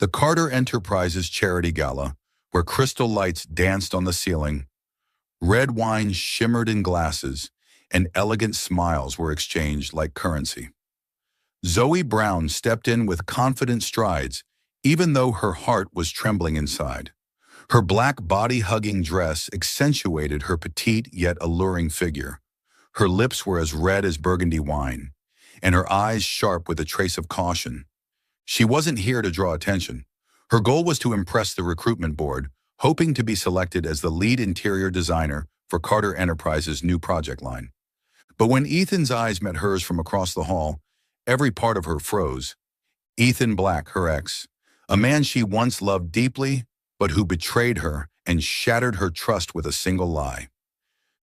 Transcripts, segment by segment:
The Carter Enterprises charity gala, where crystal lights danced on the ceiling, red wine shimmered in glasses, and elegant smiles were exchanged like currency. Zoe Brown stepped in with confident strides, even though her heart was trembling inside. Her black body-hugging dress accentuated her petite yet alluring figure. Her lips were as red as burgundy wine, and her eyes sharp with a trace of caution. She wasn't here to draw attention. Her goal was to impress the recruitment board, hoping to be selected as the lead interior designer for Carter Enterprises' new project line. But when Ethan's eyes met hers from across the hall, every part of her froze. Ethan Black, her ex, a man she once loved deeply, but who betrayed her and shattered her trust with a single lie.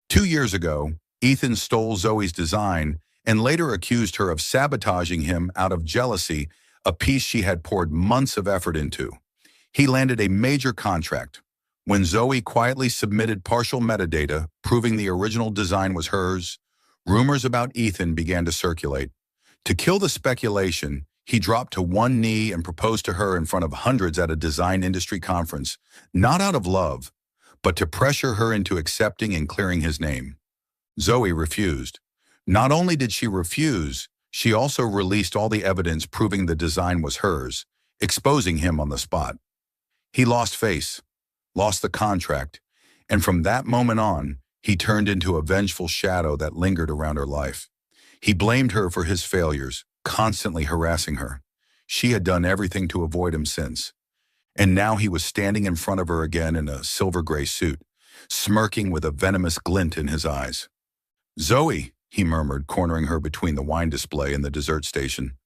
2 years ago, Ethan stole Zoe's design and later accused her of sabotaging him out of jealousy, a piece she had poured months of effort into. He landed a major contract. When Zoe quietly submitted partial metadata proving the original design was hers, rumors about Ethan began to circulate. To kill the speculation, he dropped to one knee and proposed to her in front of hundreds at a design industry conference, not out of love, but to pressure her into accepting and clearing his name. Zoe refused. Not only did she refuse, she also released all the evidence proving the design was hers, exposing him on the spot. He lost face, lost the contract, and from that moment on, he turned into a vengeful shadow that lingered around her life. He blamed her for his failures, constantly harassing her. She had done everything to avoid him since. And now he was standing in front of her again in a silver-gray suit, smirking with a venomous glint in his eyes. "Zoe," he murmured, cornering her between the wine display and the dessert station.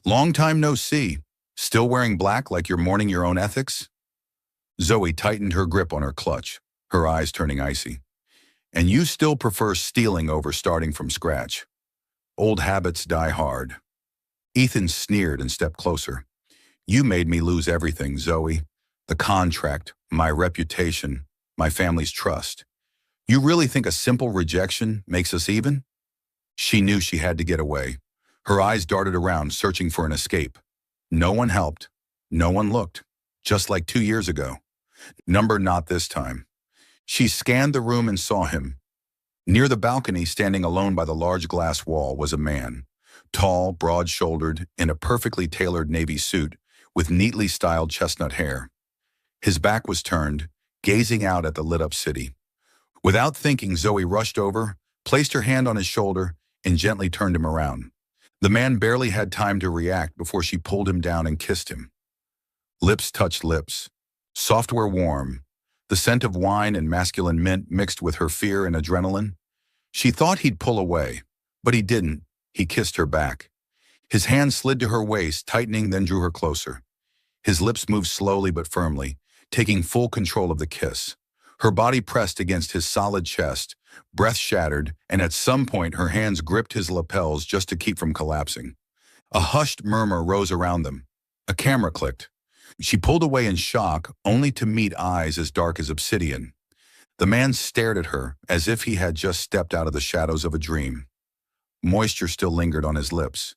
"Long time no see. Still wearing black like you're mourning your own ethics?" Zoe tightened her grip on her clutch, her eyes turning icy. "And you still prefer stealing over starting from scratch. Old habits die hard." Ethan sneered and stepped closer. "You made me lose everything, Zoe. The contract, my reputation, my family's trust. You really think a simple rejection makes us even?" She knew she had to get away. Her eyes darted around, searching for an escape. No one helped. No one looked. Just like 2 years ago. Number not this time. She scanned the room and saw him. Near the balcony, standing alone by the large glass wall, was a man. Tall, broad-shouldered, in a perfectly tailored navy suit, with neatly styled chestnut hair. His back was turned, gazing out at the lit-up city. Without thinking, Zoe rushed over, placed her hand on his shoulder, and gently turned him around. The man barely had time to react before she pulled him down and kissed him. Lips touched lips. Soft were warm. The scent of wine and masculine mint mixed with her fear and adrenaline. She thought he'd pull away, but he didn't. He kissed her back. His hand slid to her waist, tightening, then drew her closer. His lips moved slowly but firmly, taking full control of the kiss. Her body pressed against his solid chest, breath shattered, and at some point her hands gripped his lapels just to keep from collapsing. A hushed murmur rose around them. A camera clicked. She pulled away in shock, only to meet eyes as dark as obsidian. The man stared at her as if he had just stepped out of the shadows of a dream. Moisture still lingered on his lips,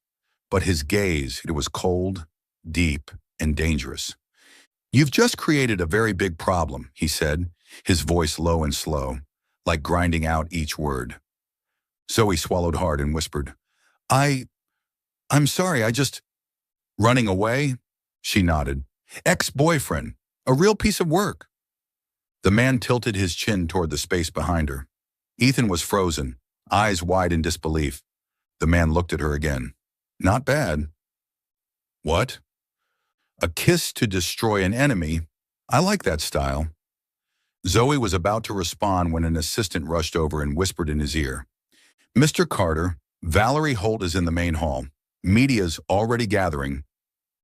but his gaze, it was cold, deep, and dangerous. "You've just created a very big problem," he said, his voice low and slow, like grinding out each word. Zoe swallowed hard and whispered, I'm sorry, I just—" "Running away?" She nodded. "Ex-boyfriend. A real piece of work." The man tilted his chin toward the space behind her. Ethan was frozen, eyes wide in disbelief. The man looked at her again. "Not bad." "What?" "A kiss to destroy an enemy. I like that style." Zoe was about to respond when an assistant rushed over and whispered in his ear, "Mr. Carter, Valerie Holt is in the main hall. Media's already gathering."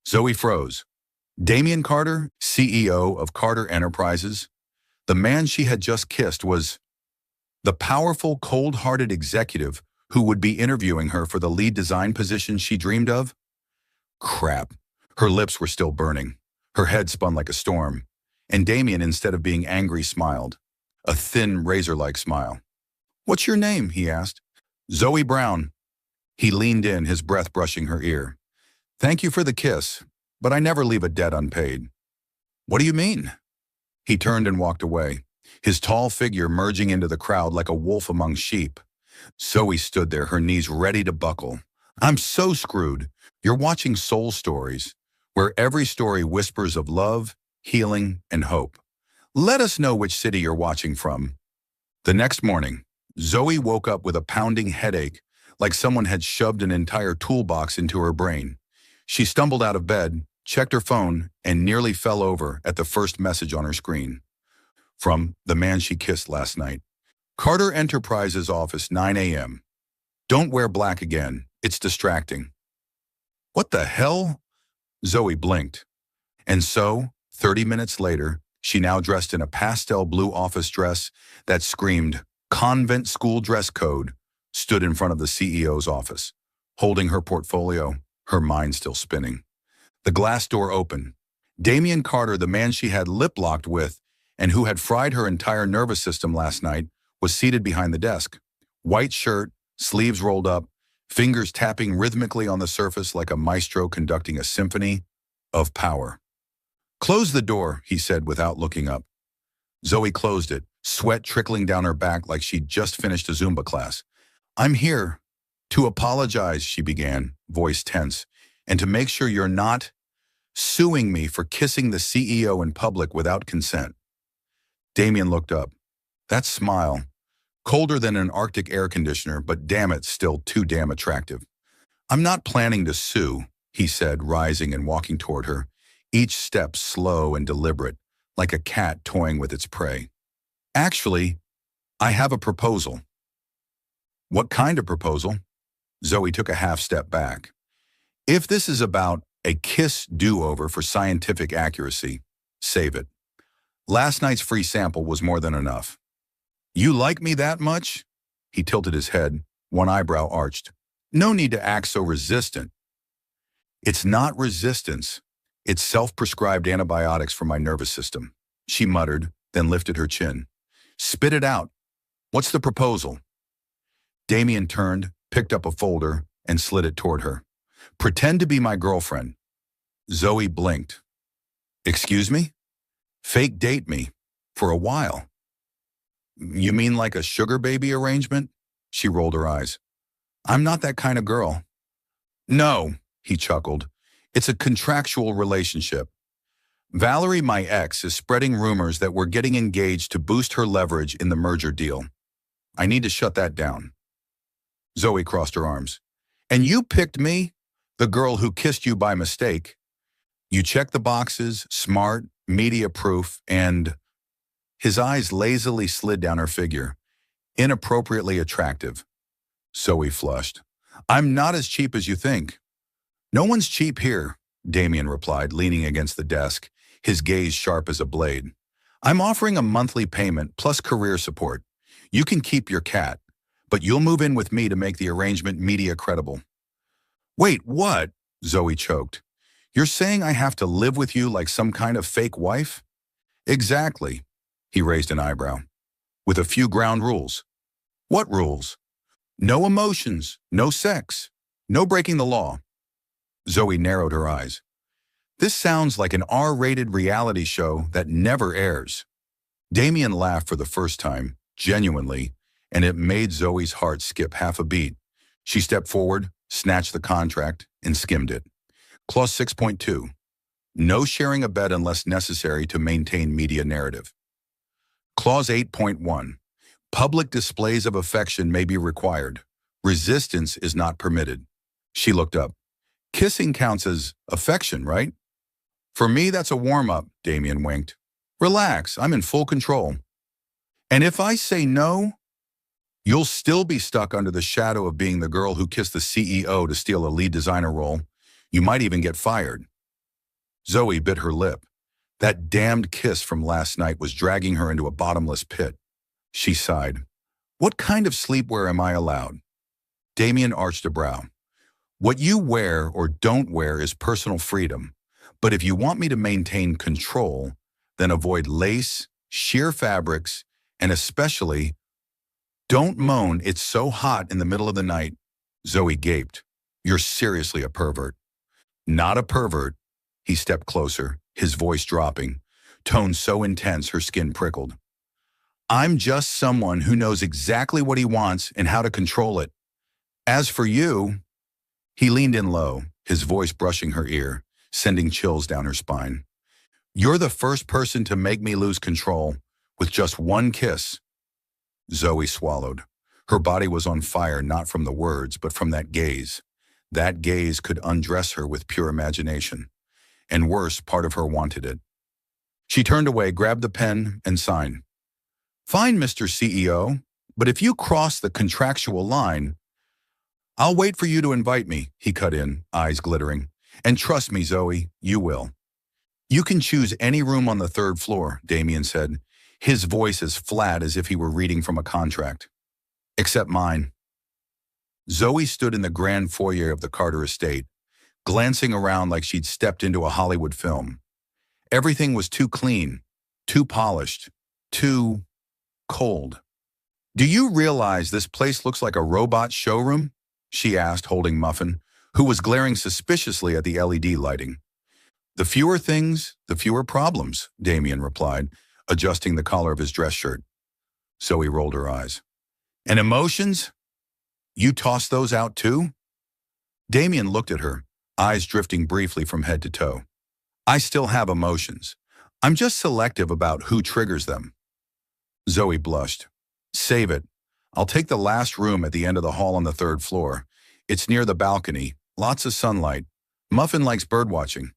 Zoe froze. Damian Carter, CEO of Carter Enterprises, the man she had just kissed, was the powerful, cold-hearted executive who would be interviewing her for the lead design position she dreamed of? Crap. Her lips were still burning. Her head spun like a storm. And Damian, instead of being angry, smiled. A thin, razor-like smile. "What's your name?" he asked. "Zoe Brown." He leaned in, his breath brushing her ear. "Thank you for the kiss, but I never leave a debt unpaid. What do you mean? He turned and walked away, his tall figure merging into the crowd like a wolf among sheep. Zoe stood there, her knees ready to buckle. I'm so screwed. You're watching Soul Stories, where every story whispers of love, healing, and hope. Let us know which city you're watching from. The next morning, Zoe woke up with a pounding headache, like someone had shoved an entire toolbox into her brain. She stumbled out of bed, checked her phone, and nearly fell over at the first message on her screen. From the man she kissed last night. Carter Enterprises office, 9 a.m. Don't wear black again. It's distracting. What the hell? Zoe blinked. And so, 30 minutes later, she now dressed in a pastel blue office dress that screamed, convent school dress code, stood in front of the CEO's office, holding her portfolio, her mind still spinning. The glass door opened. Damian Carter, the man she had lip-locked with and who had fried her entire nervous system last night, was seated behind the desk. White shirt, sleeves rolled up, fingers tapping rhythmically on the surface like a maestro conducting a symphony of power. Close the door, he said without looking up. Zoe closed it, sweat trickling down her back like she'd just finished a Zumba class. I'm here to apologize, she began, voice tense, and to make sure you're not suing me for kissing the CEO in public without consent. Damian looked up. That smile, colder than an Arctic air conditioner, but damn it, still too damn attractive. I'm not planning to sue, he said, rising and walking toward her, each step slow and deliberate, like a cat toying with its prey. Actually, I have a proposal. What kind of proposal? Zoe took a half step back. If this is about a kiss do-over for scientific accuracy, save it. Last night's free sample was more than enough. You like me that much? He tilted his head, one eyebrow arched. No need to act so resistant. It's not resistance. It's self-prescribed antibiotics for my nervous system, she muttered, then lifted her chin. Spit it out. What's the proposal? Damian turned, picked up a folder, and slid it toward her. Pretend to be my girlfriend. Zoe blinked. Excuse me? Fake date me. For a while. You mean like a sugar baby arrangement? She rolled her eyes. I'm not that kind of girl. No, he chuckled. It's a contractual relationship. Valerie, my ex, is spreading rumors that we're getting engaged to boost her leverage in the merger deal. I need to shut that down. Zoe crossed her arms. And you picked me? The girl who kissed you by mistake. You checked the boxes, smart, media-proof, and... His eyes lazily slid down her figure. Inappropriately attractive. Zoe flushed. I'm not as cheap as you think. No one's cheap here, Damian replied, leaning against the desk, his gaze sharp as a blade. I'm offering a monthly payment plus career support. You can keep your cat, but you'll move in with me to make the arrangement media credible. Wait, what? Zoe choked. You're saying I have to live with you like some kind of fake wife? Exactly. He raised an eyebrow. With a few ground rules. What rules? No emotions, no sex, no breaking the law. Zoe narrowed her eyes. This sounds like an R-rated reality show that never airs. Damian laughed for the first time, genuinely, and it made Zoe's heart skip half a beat. She stepped forward, snatched the contract, and skimmed it. Clause 6.2. No sharing a bed unless necessary to maintain media narrative. Clause 8.1. Public displays of affection may be required. Resistance is not permitted. She looked up. Kissing counts as affection, right? For me, that's a warm-up, Damian winked. Relax, I'm in full control. And if I say no, you'll still be stuck under the shadow of being the girl who kissed the CEO to steal a lead designer role. You might even get fired. Zoe bit her lip. That damned kiss from last night was dragging her into a bottomless pit. She sighed. What kind of sleepwear am I allowed? Damian arched a brow. What you wear or don't wear is personal freedom. But if you want me to maintain control, then avoid lace, sheer fabrics, and especially, don't moan, it's so hot in the middle of the night. Zoe gaped. You're seriously a pervert. Not a pervert, He stepped closer, his voice dropping, tone so intense her skin prickled. I'm just someone who knows exactly what he wants and how to control it. As for you, he leaned in low, his voice brushing her ear, sending chills down her spine. You're the first person to make me lose control with just one kiss. Zoe swallowed. Her body was on fire not from the words, but from that gaze. That gaze could undress her with pure imagination. And worse, part of her wanted it. She turned away, grabbed the pen, and signed. Fine, Mr. CEO, but if you cross the contractual line, I'll wait for you to invite me, he cut in, eyes glittering. And trust me, Zoe, you will. You can choose any room on the third floor, Damien said, his voice as flat as if he were reading from a contract. Except mine. Zoe stood in the grand foyer of the Carter estate, glancing around like she'd stepped into a Hollywood film. Everything was too clean, too polished, too cold. Do you realize this place looks like a robot showroom? She asked, holding Muffin, who was glaring suspiciously at the LED lighting. The fewer things, the fewer problems, Damien replied, adjusting the collar of his dress shirt. Zoe rolled her eyes. And emotions? You toss those out too? Damien looked at her, eyes drifting briefly from head to toe. I still have emotions. I'm just selective about who triggers them. Zoe blushed. Save it. I'll take the last room at the end of the hall on the third floor. It's near the balcony, lots of sunlight. Muffin likes birdwatching.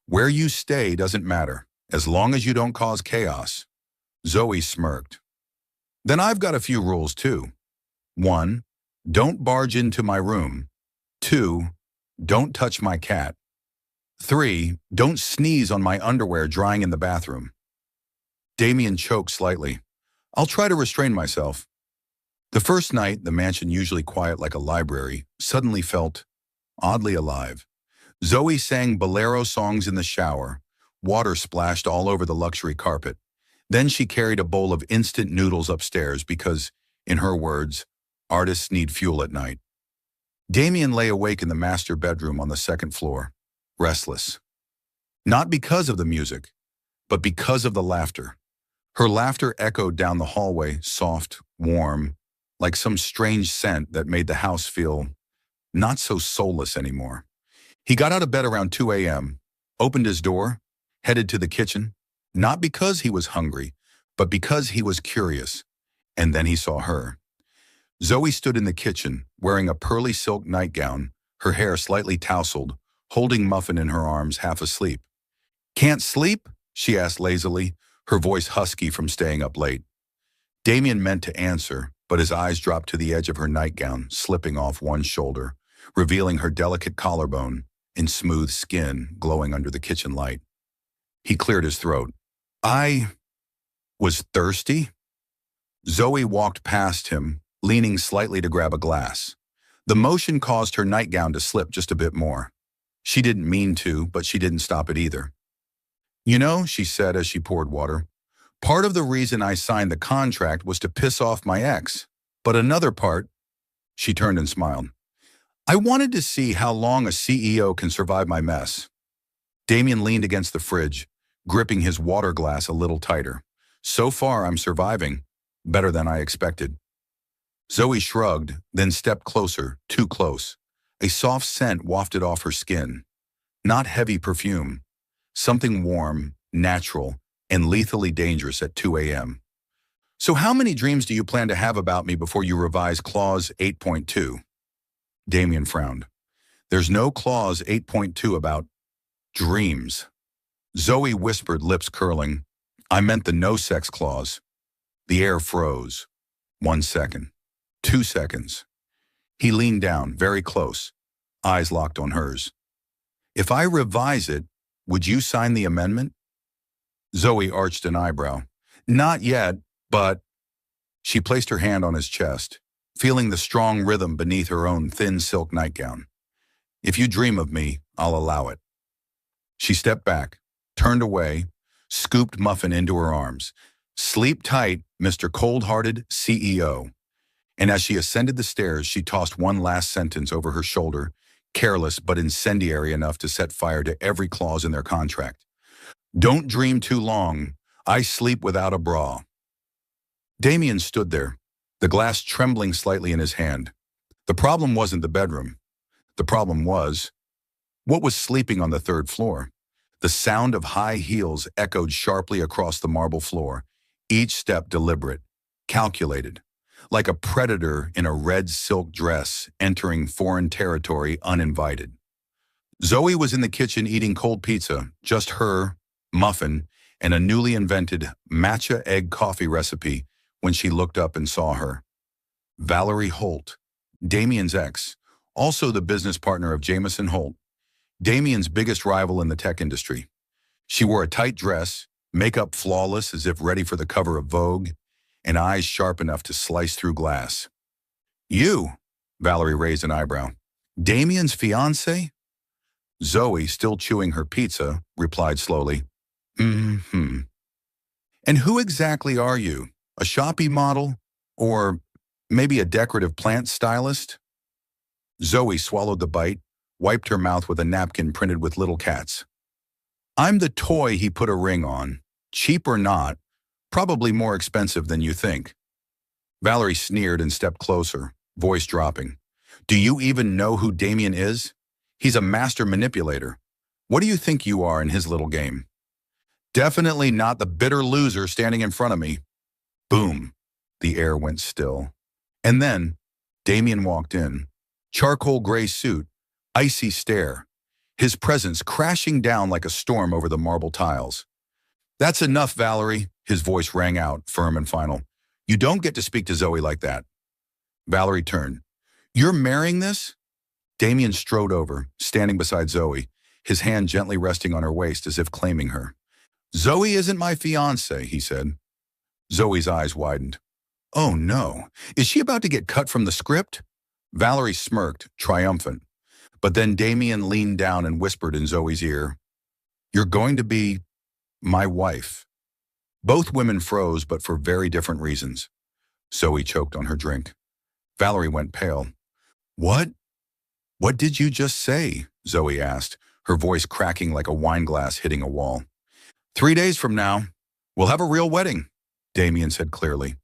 Where you stay doesn't matter, as long as you don't cause chaos. Zoe smirked. Then I've got a few rules too. 1, don't barge into my room. 2, don't touch my cat. 3, don't sneeze on my underwear drying in the bathroom. Damien choked slightly. I'll try to restrain myself. The first night, the mansion usually quiet like a library, suddenly felt oddly alive. Zoe sang bolero songs in the shower. Water splashed all over the luxury carpet. Then she carried a bowl of instant noodles upstairs because, in her words, artists need fuel at night. Damien lay awake in the master bedroom on the second floor, restless. Not because of the music, but because of the laughter. Her laughter echoed down the hallway, soft, warm, like some strange scent that made the house feel not so soulless anymore. He got out of bed around 2 a.m., opened his door, headed to the kitchen, not because he was hungry, but because he was curious. And then he saw her. Zoe stood in the kitchen, wearing a pearly silk nightgown, her hair slightly tousled, holding Muffin in her arms, half asleep. Can't sleep? She asked lazily, her voice husky from staying up late. Damien meant to answer, but his eyes dropped to the edge of her nightgown, slipping off one shoulder, revealing her delicate collarbone and smooth skin glowing under the kitchen light. He cleared his throat. I was thirsty? Zoe walked past him, leaning slightly to grab a glass. The motion caused her nightgown to slip just a bit more. She didn't mean to, but she didn't stop it either. You know, she said as she poured water, part of the reason I signed the contract was to piss off my ex. But another part, she turned and smiled. I wanted to see how long a CEO can survive my mess. Damien leaned against the fridge, gripping his water glass a little tighter. So far, I'm surviving. Better than I expected. Zoe shrugged, then stepped closer, too close. A soft scent wafted off her skin. Not heavy perfume. Something warm, natural, and lethally dangerous at 2 a.m. So how many dreams do you plan to have about me before you revise Clause 8.2? Damien frowned. There's no Clause 8.2 about dreams. Zoe whispered, lips curling. I meant the no-sex clause. The air froze. 1 second. 2 seconds. He leaned down, very close, eyes locked on hers. If I revise it, would you sign the amendment? Zoe arched an eyebrow. Not yet, but... She placed her hand on his chest, feeling the strong rhythm beneath her own thin silk nightgown. If you dream of me, I'll allow it. She stepped back, turned away, scooped Muffin into her arms. Sleep tight, Mr. Cold-Hearted CEO. And as she ascended the stairs, she tossed one last sentence over her shoulder, careless but incendiary enough to set fire to every clause in their contract. Don't dream too long. I sleep without a bra. Damien stood there, the glass trembling slightly in his hand. The problem wasn't the bedroom. The problem was, what was sleeping on the third floor? The sound of high heels echoed sharply across the marble floor, each step deliberate, calculated, like a predator in a red silk dress entering foreign territory uninvited. Zoe was in the kitchen eating cold pizza, just her, muffin, and a newly invented matcha egg coffee recipe when she looked up and saw her. Valerie Holt, Damien's ex, also the business partner of Jameson Holt, Damien's biggest rival in the tech industry. She wore a tight dress, makeup flawless as if ready for the cover of Vogue, and eyes sharp enough to slice through glass. You, Valerie raised an eyebrow. Damien's fiancé? Zoe, still chewing her pizza, replied slowly, "Mm-hmm. And who exactly are you? A shoppy model? Or maybe a decorative plant stylist?" Zoe swallowed the bite, wiped her mouth with a napkin printed with little cats. "I'm the toy he put a ring on. Cheap or not, probably more expensive than you think." Valerie sneered and stepped closer, voice dropping. "Do you even know who Damien is? He's a master manipulator. What do you think you are in his little game? Definitely not the bitter loser standing in front of me." Boom. The air went still. And then, Damien walked in. Charcoal gray suit, icy stare, his presence crashing down like a storm over the marble tiles. "That's enough, Valerie," his voice rang out, firm and final. "You don't get to speak to Zoe like that." Valerie turned. "You're marrying this?" Damien strode over, standing beside Zoe, his hand gently resting on her waist as if claiming her. "Zoe isn't my fiancée," he said. Zoe's eyes widened. "Oh no, is she about to get cut from the script?" Valerie smirked, triumphant. But then Damien leaned down and whispered in Zoe's ear, "You're going to be my wife." Both women froze, but for very different reasons. Zoe choked on her drink. Valerie went pale. "What? What did you just say?" Zoe asked, her voice cracking like a wine glass hitting a wall. 3 days from now, we'll have a real wedding," Damien said clearly.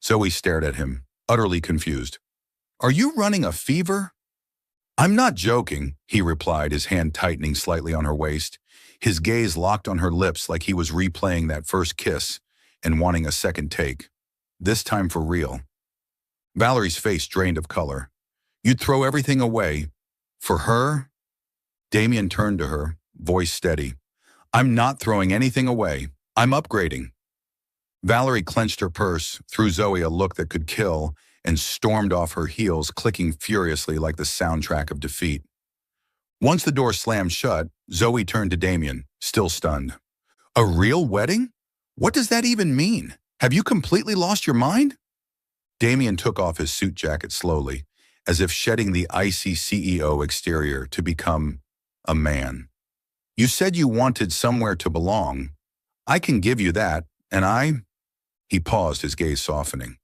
Zoe stared at him, utterly confused. "Are you running a fever?" "I'm not joking," he replied, his hand tightening slightly on her waist, his gaze locked on her lips like he was replaying that first kiss and wanting a second take. This time for real. Valerie's face drained of color. "You'd throw everything away. For her?" Damien turned to her, voice steady. "I'm not throwing anything away. I'm upgrading." Valerie clenched her purse, threw Zoe a look that could kill, and stormed off her heels, clicking furiously like the soundtrack of defeat. Once the door slammed shut, Zoe turned to Damien, still stunned. "A real wedding? What does that even mean? Have you completely lost your mind?" Damien took off his suit jacket slowly, as if shedding the icy CEO exterior to become a man. "You said you wanted somewhere to belong. I can give you that, and He paused, his gaze softening.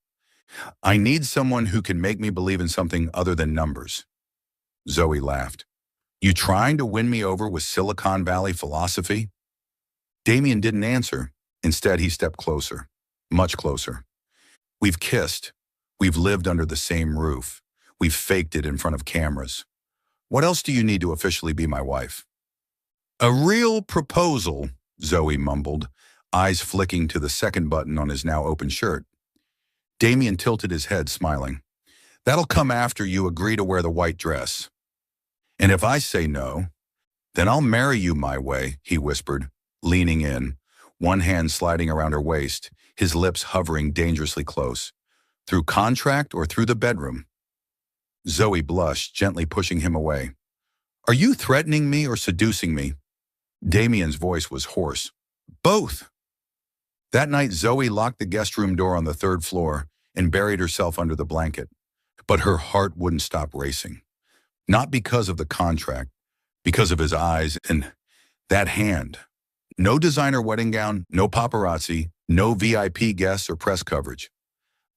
"I need someone who can make me believe in something other than numbers." Zoe laughed. "You trying to win me over with Silicon Valley philosophy?" Damien didn't answer. Instead, he stepped closer, much closer. "We've kissed. We've lived under the same roof. We've faked it in front of cameras. What else do you need to officially be my wife?" "A real proposal," Zoe mumbled, eyes flicking to the second button on his now open shirt. Damien tilted his head, smiling. "That'll come after you agree to wear the white dress." "And if I say no, then I'll marry you my way," he whispered, leaning in, one hand sliding around her waist, his lips hovering dangerously close. "Through contract or through the bedroom?" Zoe blushed, gently pushing him away. "Are you threatening me or seducing me?" Damien's voice was hoarse. "Both." That night, Zoe locked the guest room door on the third floor and buried herself under the blanket. But her heart wouldn't stop racing. Not because of the contract, because of his eyes and that hand. No designer wedding gown, no paparazzi, no VIP guests or press coverage.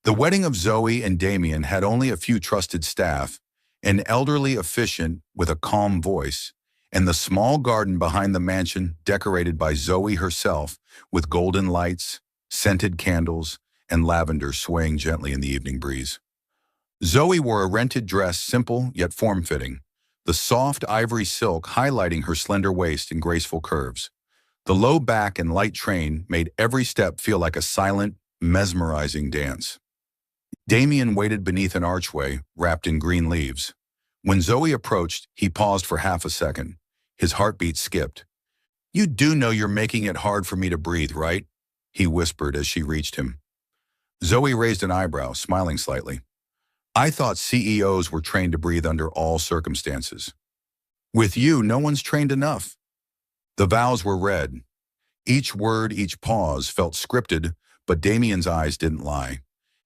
The wedding of Zoe and Damien had only a few trusted staff an elderly officiant with a calm voice, and the small garden behind the mansion decorated by Zoe herself with golden lights, scented candles, and lavender swaying gently in the evening breeze. Zoe wore a rented dress, simple yet form-fitting, the soft ivory silk highlighting her slender waist and graceful curves. The low back and light train made every step feel like a silent, mesmerizing dance. Damien waited beneath an archway wrapped in green leaves. When Zoe approached, he paused for half a second. His heartbeat skipped. "You do know you're making it hard for me to breathe, right?" he whispered as she reached him. Zoe raised an eyebrow, smiling slightly. "I thought CEOs were trained to breathe under all circumstances. With you, no one's trained enough." The vows were read. Each word, each pause felt scripted, but Damien's eyes didn't lie.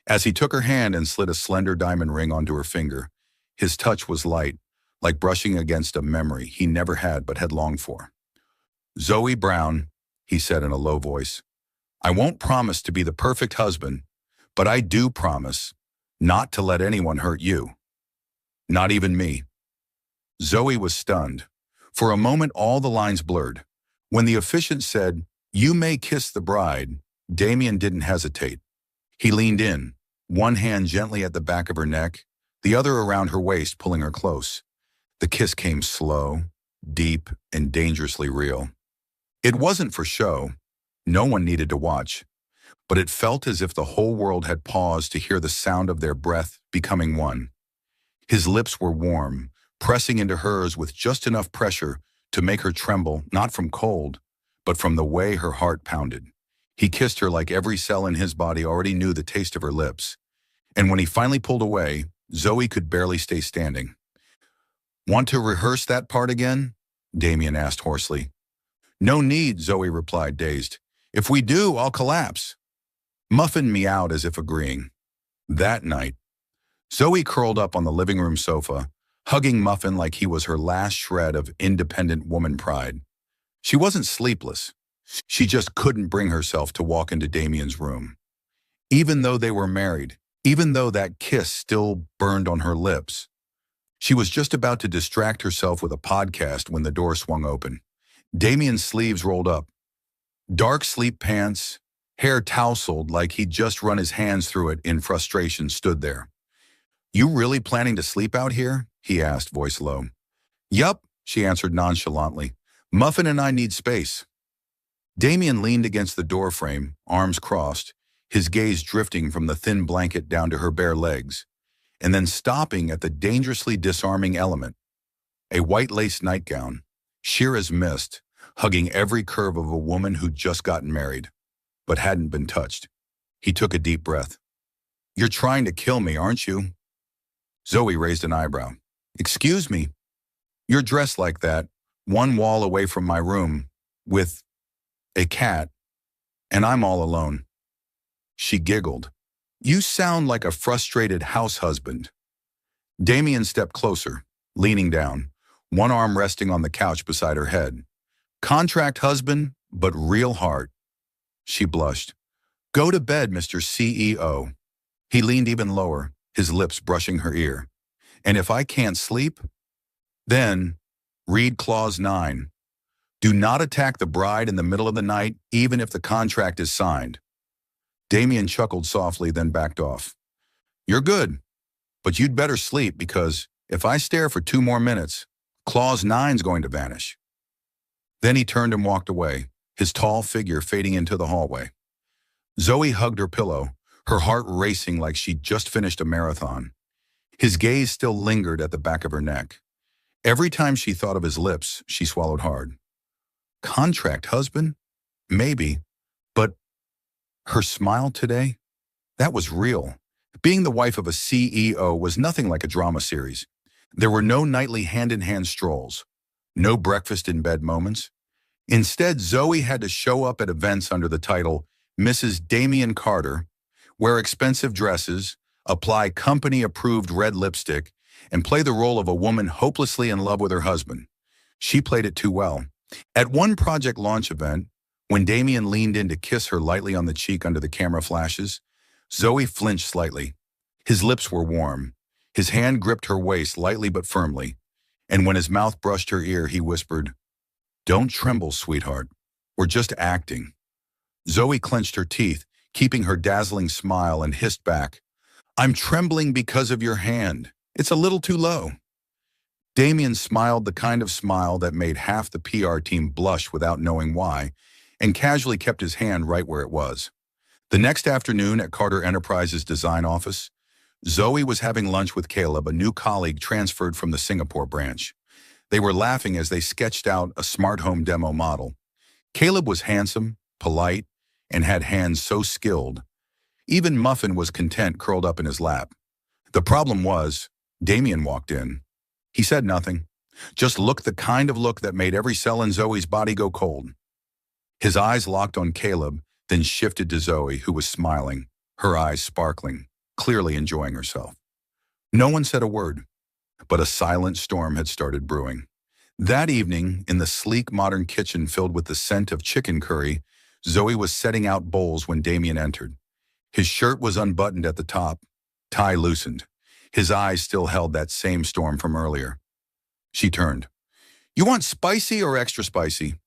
As he took her hand and slid a slender diamond ring onto her finger, his touch was light, like brushing against a memory he never had but had longed for. "Zoe Brown," he said in a low voice, "I won't promise to be the perfect husband, but I do promise not to let anyone hurt you. Not even me." Zoe was stunned. For a moment, all the lines blurred. When the officiant said, "You may kiss the bride," Damien didn't hesitate. He leaned in, one hand gently at the back of her neck, the other around her waist, pulling her close. The kiss came slow, deep, and dangerously real. It wasn't for show. No one needed to watch. But it felt as if the whole world had paused to hear the sound of their breath becoming one. His lips were warm, pressing into hers with just enough pressure to make her tremble, not from cold, but from the way her heart pounded. He kissed her like every cell in his body already knew the taste of her lips. And when he finally pulled away, Zoe could barely stay standing. "Want to rehearse that part again?" Damien asked hoarsely. "No need," Zoe replied, dazed. "If we do, I'll collapse." Muffin meowed as if agreeing. That night, Zoe curled up on the living room sofa, hugging Muffin like he was her last shred of independent woman pride. She wasn't sleepless. She just couldn't bring herself to walk into Damien's room. Even though they were married, even though that kiss still burned on her lips, she was just about to distract herself with a podcast when the door swung open. Damien's sleeves rolled up. Dark sleep pants, hair tousled like he'd just run his hands through it in frustration, stood there. "You really planning to sleep out here?" he asked, voice low. "Yup," she answered nonchalantly. "Muffin and I need space." Damien leaned against the doorframe, arms crossed, his gaze drifting from the thin blanket down to her bare legs, and then stopping at the dangerously disarming element, a white lace nightgown, sheer as mist, hugging every curve of a woman who'd just gotten married, but hadn't been touched. He took a deep breath. "You're trying to kill me, aren't you?" Zoe raised an eyebrow. "Excuse me? You're dressed like that, one wall away from my room, with a cat, and I'm all alone." She giggled. "You sound like a frustrated house husband." Damien stepped closer, leaning down, one arm resting on the couch beside her head. "Contract husband, but real heart." She blushed. "Go to bed, Mr. CEO." He leaned even lower, his lips brushing her ear. "And if I can't sleep, then read Clause 9. Do not attack the bride in the middle of the night, even if the contract is signed." Damien chuckled softly, then backed off. "You're good, but you'd better sleep because if I stare for 2 more minutes, Clause 9's going to vanish." Then he turned and walked away, his tall figure fading into the hallway. Zoe hugged her pillow, her heart racing like she'd just finished a marathon. His gaze still lingered at the back of her neck. Every time she thought of his lips, she swallowed hard. Contract husband? Maybe, but her smile today? That was real. Being the wife of a CEO was nothing like a drama series. There were no nightly hand-in-hand strolls, no breakfast-in-bed moments. Instead, Zoe had to show up at events under the title Mrs. Damien Carter, wear expensive dresses, apply company-approved red lipstick, and play the role of a woman hopelessly in love with her husband. She played it too well. At one project launch event, when Damien leaned in to kiss her lightly on the cheek under the camera flashes, Zoe flinched slightly. His lips were warm, His hand gripped her waist lightly but firmly, and when his mouth brushed her ear, he whispered, "Don't tremble, sweetheart. We're just acting." Zoe clenched her teeth, keeping her dazzling smile, and hissed back, "I'm trembling because of your hand. It's a little too low." Damien smiled the kind of smile that made half the PR team blush without knowing why, and casually kept his hand right where it was. The next afternoon at Carter Enterprises' design office, Zoe was having lunch with Caleb, a new colleague transferred from the Singapore branch. They were laughing as they sketched out a smart home demo model. Caleb was handsome, polite, and had hands so skilled. Even Muffin was content curled up in his lap. The problem was, Damien walked in. He said nothing, just looked the kind of look that made every cell in Zoe's body go cold. His eyes locked on Caleb, then shifted to Zoe, who was smiling, her eyes sparkling, clearly enjoying herself. No one said a word, but a silent storm had started brewing. That evening, in the sleek modern kitchen filled with the scent of chicken curry, Zoe was setting out bowls when Damien entered. His shirt was unbuttoned at the top, tie loosened. His eyes still held that same storm from earlier. She turned. "You want spicy or extra spicy?"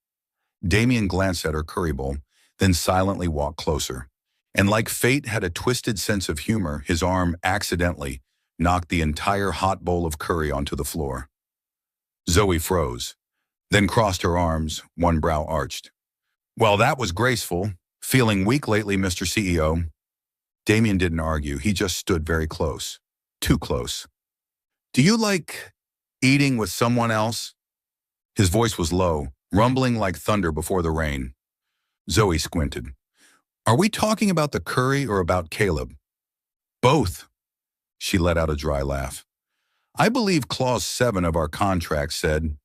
Damien glanced at her curry bowl, then silently walked closer. And like fate had a twisted sense of humor, his arm accidentally knocked the entire hot bowl of curry onto the floor. Zoe froze, then crossed her arms, one brow arched. "Well, that was graceful. Feeling weak lately, Mr. CEO." Damien didn't argue. He just stood very close. Too close. "Do you like eating with someone else?" His voice was low, rumbling like thunder before the rain. Zoe squinted. "Are we talking about the curry or about Caleb?" "Both." She let out a dry laugh. "I believe Clause 7 of our contract said,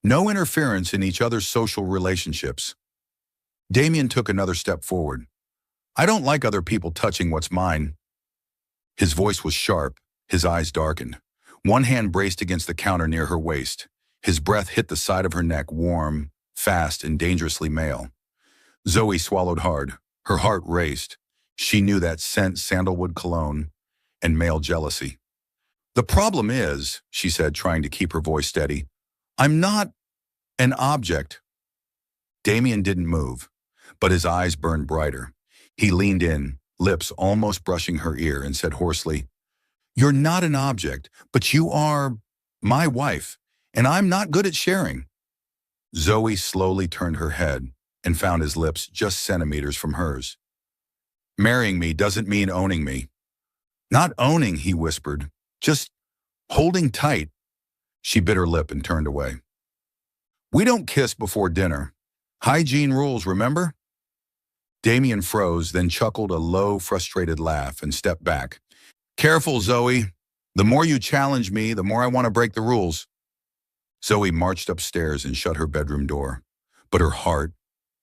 no interference in each other's social relationships." Damien took another step forward. "I don't like other people touching what's mine." His voice was sharp, his eyes darkened. One hand braced against the counter near her waist. His breath hit the side of her neck, warm, fast, and dangerously male. Zoe swallowed hard. Her heart raced. She knew that scent, sandalwood cologne, and male jealousy. "The problem is," she said, trying to keep her voice steady, "I'm not an object." Damien didn't move, but his eyes burned brighter. He leaned in, lips almost brushing her ear, and said hoarsely, "You're not an object, but you are my wife, and I'm not good at sharing." Zoe slowly turned her head and found his lips just centimeters from hers. "Marrying me doesn't mean owning me." "Not owning," he whispered, "just holding tight." She bit her lip and turned away. "We don't kiss before dinner. Hygiene rules, remember?" Damien froze, then chuckled a low, frustrated laugh and stepped back. "Careful, Zoe. The more you challenge me, the more I want to break the rules." Zoe marched upstairs and shut her bedroom door, but her heart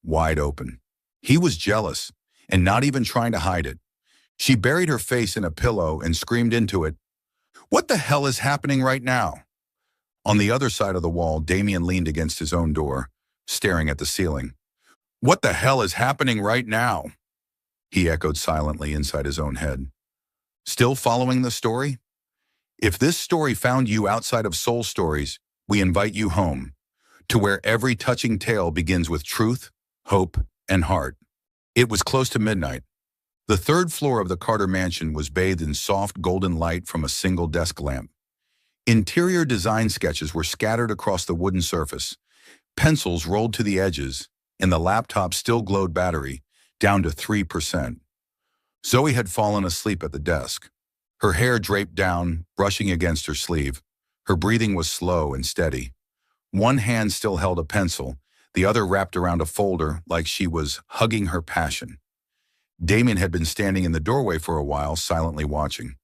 wide open. He was jealous, and not even trying to hide it. She buried her face in a pillow and screamed into it, "What the hell is happening right now?" On the other side of the wall, Damien leaned against his own door, staring at the ceiling. "What the hell is happening right now?" he echoed silently inside his own head. Still following the story? If this story found you outside of Soul Stories, we invite you home, to where every touching tale begins with truth, hope, and heart. It was close to midnight. The third floor of the Carter mansion was bathed in soft golden light from a single desk lamp. Interior design sketches were scattered across the wooden surface. Pencils rolled to the edges, and the laptop still glowed battery, down to 3%. Zoe had fallen asleep at the desk. Her hair draped down, brushing against her sleeve. Her breathing was slow and steady. One hand still held a pencil, the other wrapped around a folder like she was hugging her passion. Damien had been standing in the doorway for a while, silently watching.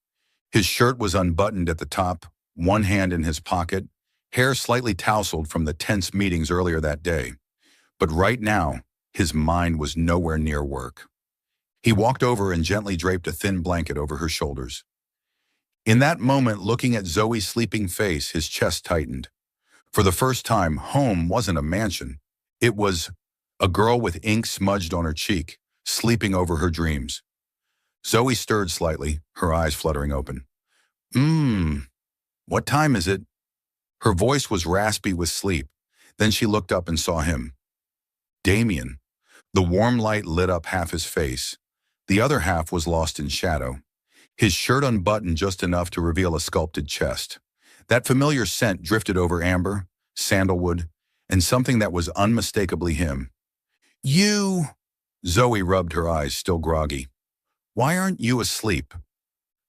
His shirt was unbuttoned at the top, one hand in his pocket, hair slightly tousled from the tense meetings earlier that day. But right now, his mind was nowhere near work. He walked over and gently draped a thin blanket over her shoulders. In that moment, looking at Zoe's sleeping face, his chest tightened. For the first time, home wasn't a mansion. It was a girl with ink smudged on her cheek, sleeping over her dreams. Zoe stirred slightly, her eyes fluttering open. Mmm, what time is it? Her voice was raspy with sleep. Then she looked up and saw him. Damien. The warm light lit up half his face. The other half was lost in shadow. His shirt unbuttoned just enough to reveal a sculpted chest. That familiar scent drifted over amber, sandalwood, and something that was unmistakably him. You... Zoe rubbed her eyes, still groggy. Why aren't you asleep?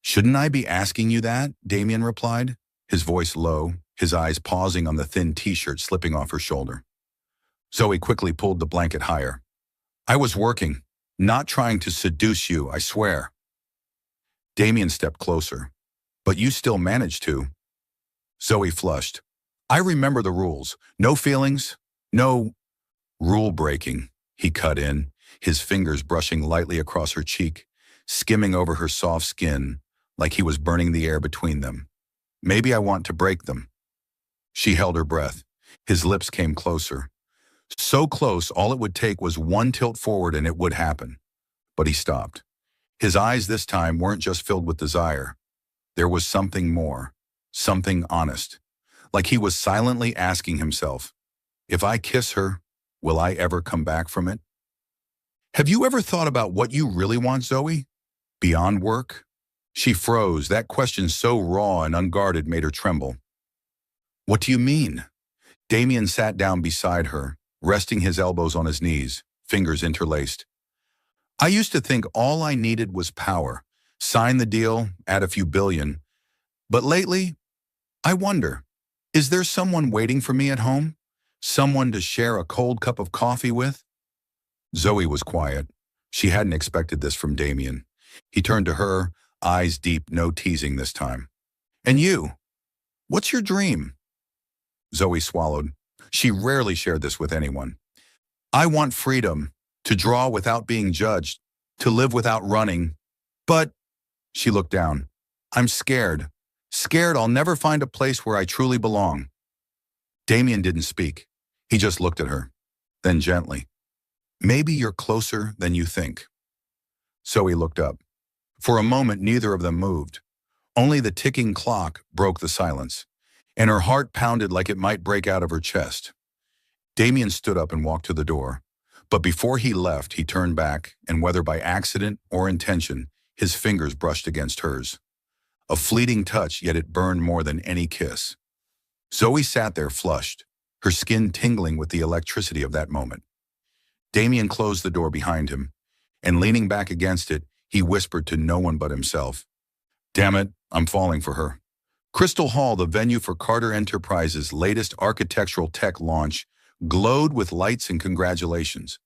Shouldn't I be asking you that? Damien replied, his voice low, his eyes pausing on the thin t-shirt slipping off her shoulder. Zoe quickly pulled the blanket higher. I was working, not trying to seduce you, I swear. Damien stepped closer. But you still managed to. Zoe flushed. I remember the rules. No feelings, no rule breaking, he cut in, his fingers brushing lightly across her cheek, skimming over her soft skin like he was burning the air between them. Maybe I want to break them. She held her breath. His lips came closer. So close, all it would take was one tilt forward and it would happen. But he stopped. His eyes this time weren't just filled with desire. There was something more, something honest. Like he was silently asking himself, if I kiss her, will I ever come back from it? Have you ever thought about what you really want, Zoe? Beyond work? She froze. That question so raw and unguarded made her tremble. What do you mean? Damien sat down beside her, resting his elbows on his knees, fingers interlaced. I used to think all I needed was power. Sign the deal, add a few billion. But lately, I wonder, is there someone waiting for me at home? Someone to share a cold cup of coffee with? Zoe was quiet. She hadn't expected this from Damien. He turned to her, eyes deep, no teasing this time. And you? What's your dream? Zoe swallowed. She rarely shared this with anyone. I want freedom, to draw without being judged, to live without running. But, she looked down, I'm scared. Scared I'll never find a place where I truly belong. Damien didn't speak. He just looked at her. Then gently. Maybe you're closer than you think. Zoe looked up. For a moment, neither of them moved. Only the ticking clock broke the silence, and her heart pounded like it might break out of her chest. Damien stood up and walked to the door. But before he left, he turned back, and whether by accident or intention, his fingers brushed against hers. A fleeting touch, yet it burned more than any kiss. Zoe sat there flushed, her skin tingling with the electricity of that moment. Damien closed the door behind him, and leaning back against it, he whispered to no one but himself. Damn it, I'm falling for her. Crystal Hall, the venue for Carter Enterprises' latest architectural tech launch, glowed with lights and congratulations.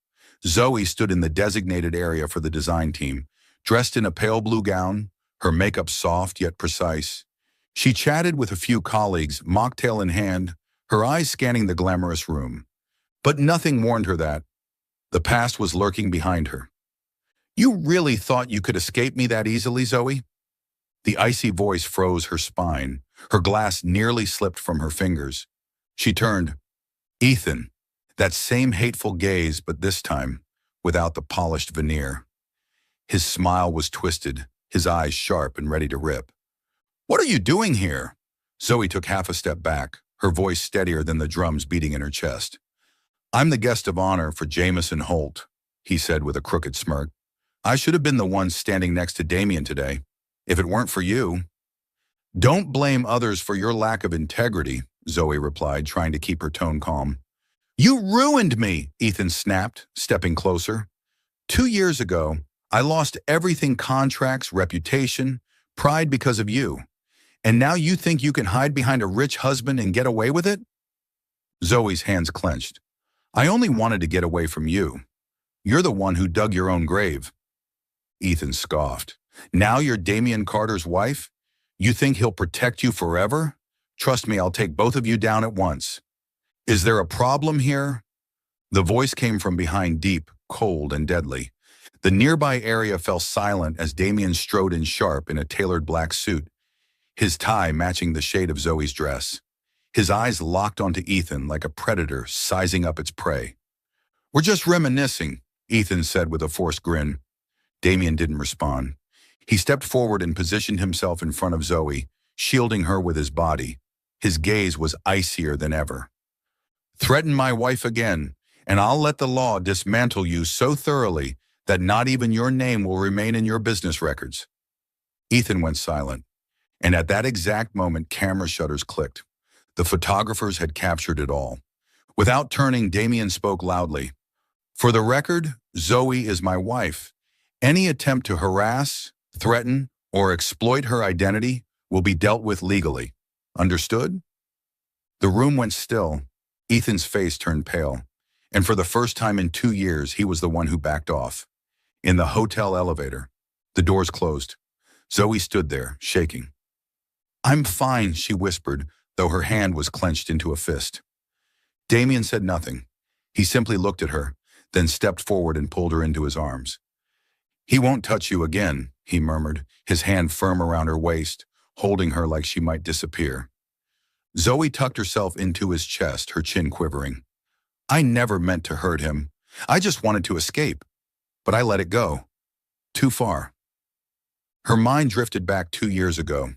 Zoe stood in the designated area for the design team, dressed in a pale blue gown, her makeup soft yet precise. She chatted with a few colleagues, mocktail in hand, her eyes scanning the glamorous room. But nothing warned her that the past was lurking behind her. You really thought you could escape me that easily, Zoe? The icy voice froze her spine. Her glass nearly slipped from her fingers. She turned. Ethan, that same hateful gaze, but this time without the polished veneer. His smile was twisted, his eyes sharp and ready to rip. What are you doing here? Zoe took half a step back, her voice steadier than the drums beating in her chest. I'm the guest of honor for Jameson Holt, he said with a crooked smirk. I should have been the one standing next to Damien today, if it weren't for you. Don't blame others for your lack of integrity, Zoe replied, trying to keep her tone calm. You ruined me, Ethan snapped, stepping closer. 2 years ago, I lost everything: contracts, reputation, pride because of you. And now you think you can hide behind a rich husband and get away with it? Zoe's hands clenched. I only wanted to get away from you. You're the one who dug your own grave. Ethan scoffed. Now you're Damien Carter's wife? You think he'll protect you forever? Trust me, I'll take both of you down at once. Is there a problem here? The voice came from behind, deep, cold, and deadly. The nearby area fell silent as Damien strode in sharp in a tailored black suit, his tie matching the shade of Zoe's dress. His eyes locked onto Ethan like a predator sizing up its prey. We're just reminiscing, Ethan said with a forced grin. Damien didn't respond. He stepped forward and positioned himself in front of Zoe, shielding her with his body. His gaze was icier than ever. "Threaten my wife again, and I'll let the law dismantle you so thoroughly that not even your name will remain in your business records." Ethan went silent, and at that exact moment, camera shutters clicked. The photographers had captured it all. Without turning, Damien spoke loudly. "For the record, Zoe is my wife. Any attempt to harass, threaten, or exploit her identity will be dealt with legally. Understood?" The room went still. Ethan's face turned pale, and for the first time in 2 years, he was the one who backed off. In the hotel elevator, the doors closed. Zoe stood there, shaking. "I'm fine," she whispered, though her hand was clenched into a fist. Damien said nothing. He simply looked at her, then stepped forward and pulled her into his arms. "He won't touch you again," he murmured, his hand firm around her waist, holding her like she might disappear. Zoe tucked herself into his chest, her chin quivering. "I never meant to hurt him. I just wanted to escape. But I let it go. Too far." Her mind drifted back 2 years ago.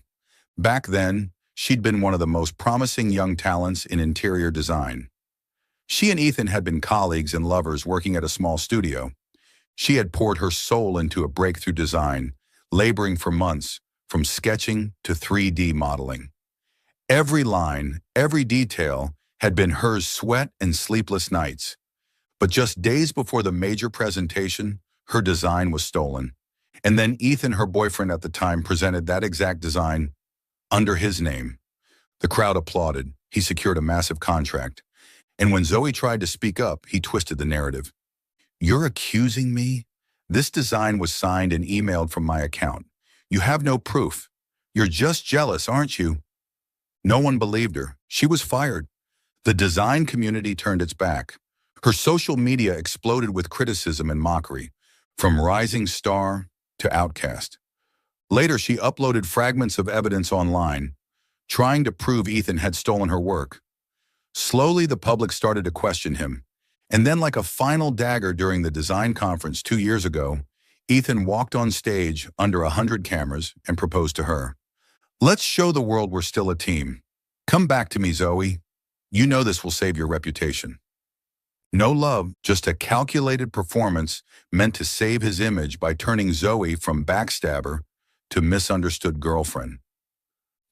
Back then, she'd been one of the most promising young talents in interior design. She and Ethan had been colleagues and lovers working at a small studio. She had poured her soul into a breakthrough design, laboring for months, from sketching to 3D modeling. Every line, every detail had been hers sweat and sleepless nights. But just days before the major presentation, her design was stolen. And then Ethan, her boyfriend at the time, presented that exact design under his name. The crowd applauded. He secured a massive contract. And when Zoe tried to speak up, he twisted the narrative. "You're accusing me? This design was signed and emailed from my account. You have no proof. You're just jealous, aren't you?" No one believed her. She was fired. The design community turned its back. Her social media exploded with criticism and mockery, from rising star to outcast. Later, she uploaded fragments of evidence online, trying to prove Ethan had stolen her work. Slowly, the public started to question him. And then, like a final dagger during the design conference 2 years ago, Ethan walked on stage under 100 cameras and proposed to her. "Let's show the world we're still a team. Come back to me, Zoe. You know this will save your reputation." No love, just a calculated performance meant to save his image by turning Zoe from backstabber to misunderstood girlfriend.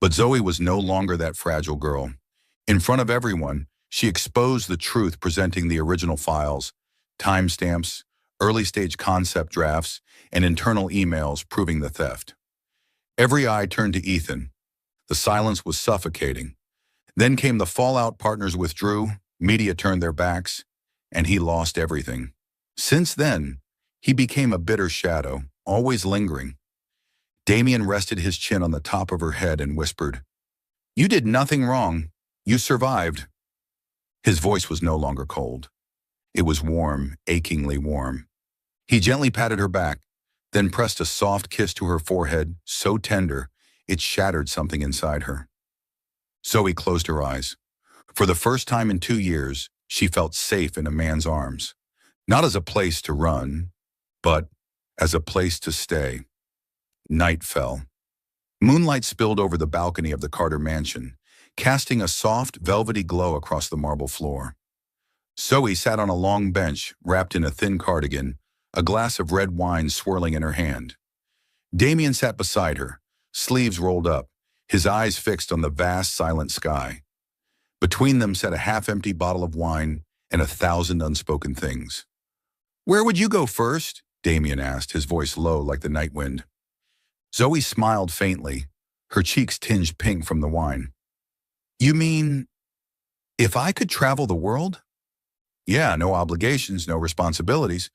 But Zoe was no longer that fragile girl. In front of everyone, she exposed the truth, presenting the original files, timestamps, early-stage concept drafts, and internal emails proving the theft. Every eye turned to Ethan. The silence was suffocating. Then came the fallout. Partners withdrew, media turned their backs, and he lost everything. Since then, he became a bitter shadow, always lingering. Damien rested his chin on the top of her head and whispered, "You did nothing wrong. You survived." His voice was no longer cold. It was warm, achingly warm. He gently patted her back, then pressed a soft kiss to her forehead, so tender it shattered something inside her. Zoe closed her eyes. For the first time in 2 years, she felt safe in a man's arms. Not as a place to run, but as a place to stay. Night fell. Moonlight spilled over the balcony of the Carter mansion, casting a soft, velvety glow across the marble floor. Zoe sat on a long bench, wrapped in a thin cardigan, a glass of red wine swirling in her hand. Damien sat beside her, sleeves rolled up, his eyes fixed on the vast, silent sky. Between them sat a half-empty bottle of wine and 1,000 unspoken things. "Where would you go first?" Damien asked, his voice low like the night wind. Zoe smiled faintly, her cheeks tinged pink from the wine. "You mean, if I could travel the world?" "Yeah, no obligations, no responsibilities.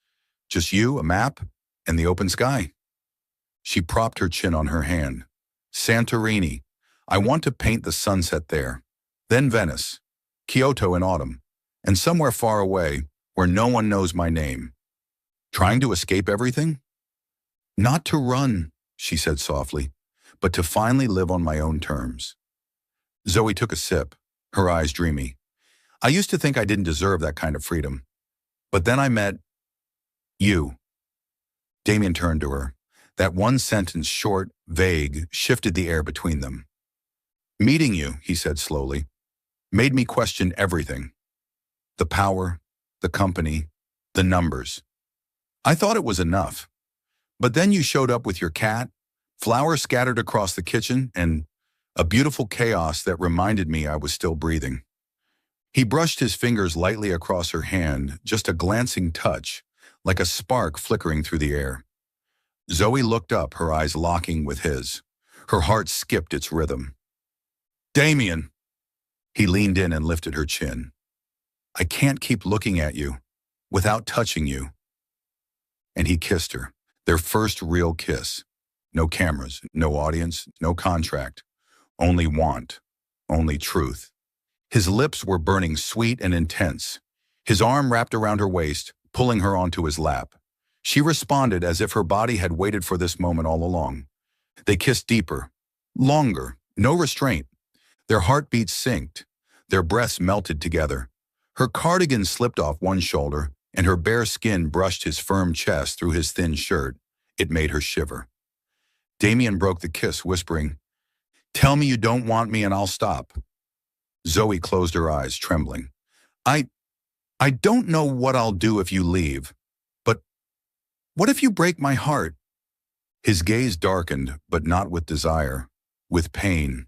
Just you, a map, and the open sky." She propped her chin on her hand. "Santorini. I want to paint the sunset there. Then Venice, Kyoto in autumn, and somewhere far away where no one knows my name." "Trying to escape everything?" "Not to run," she said softly, "but to finally live on my own terms." Zoe took a sip, her eyes dreamy. "I used to think I didn't deserve that kind of freedom. But then I met you." Damien turned to her. That one sentence, short, vague, shifted the air between them. Meeting you, he said slowly, made me question everything. The power, the company, the numbers. I thought it was enough. But then you showed up with your cat, flowers scattered across the kitchen, and a beautiful chaos that reminded me I was still breathing. He brushed his fingers lightly across her hand, just a glancing touch, like a spark flickering through the air. Zoe looked up, her eyes locking with his. Her heart skipped its rhythm. Damien! He leaned in and lifted her chin. I can't keep looking at you without touching you. And he kissed her, their first real kiss. No cameras, no audience, no contract. Only want, only truth. His lips were burning sweet and intense. His arm wrapped around her waist, pulling her onto his lap. She responded as if her body had waited for this moment all along. They kissed deeper, longer, no restraint. Their heartbeats synced. Their breaths melted together. Her cardigan slipped off one shoulder, and her bare skin brushed his firm chest through his thin shirt. It made her shiver. Damien broke the kiss, whispering, "Tell me you don't want me and I'll stop." Zoe closed her eyes, trembling. I don't know what I'll do if you leave, but what if you break my heart?" His gaze darkened, but not with desire, with pain.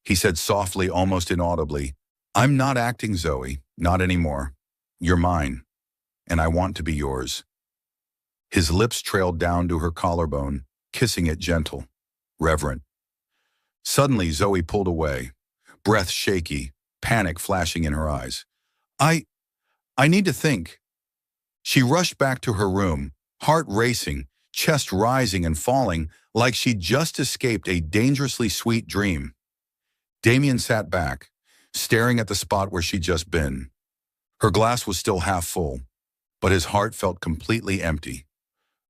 He said softly, almost inaudibly, "I'm not acting, Zoe, not anymore. You're mine, and I want to be yours." His lips trailed down to her collarbone, kissing it gentle, reverent. Suddenly, Zoe pulled away, breath shaky, panic flashing in her eyes. I need to think." She rushed back to her room, heart racing, chest rising and falling like she'd just escaped a dangerously sweet dream. Damien sat back, staring at the spot where she'd just been. Her glass was still half full, but his heart felt completely empty.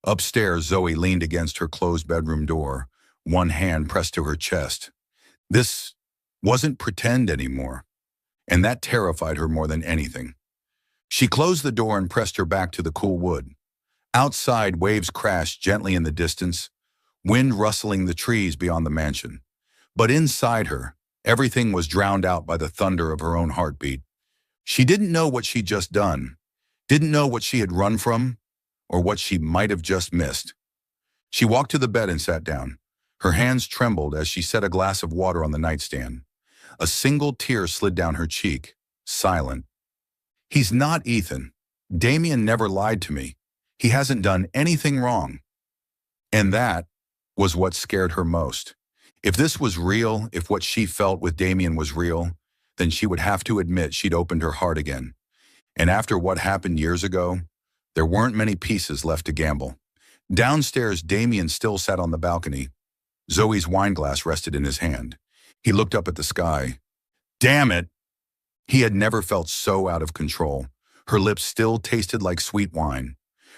Upstairs, Zoe leaned against her closed bedroom door, one hand pressed to her chest. This wasn't pretend anymore, and that terrified her more than anything. She closed the door and pressed her back to the cool wood. Outside, waves crashed gently in the distance, wind rustling the trees beyond the mansion. But inside her, everything was drowned out by the thunder of her own heartbeat. She didn't know what she'd just done, didn't know what she had run from, or what she might have just missed. She walked to the bed and sat down. Her hands trembled as she set a glass of water on the nightstand. A single tear slid down her cheek, silent. He's not Ethan. Damien never lied to me. He hasn't done anything wrong. And that was what scared her most. If this was real, if what she felt with Damien was real, then she would have to admit she'd opened her heart again. And after what happened years ago, there weren't many pieces left to gamble. Downstairs, Damien still sat on the balcony. Zoe's wineglass rested in his hand. He looked up at the sky. Damn it! He had never felt so out of control. Her lips still tasted like sweet wine.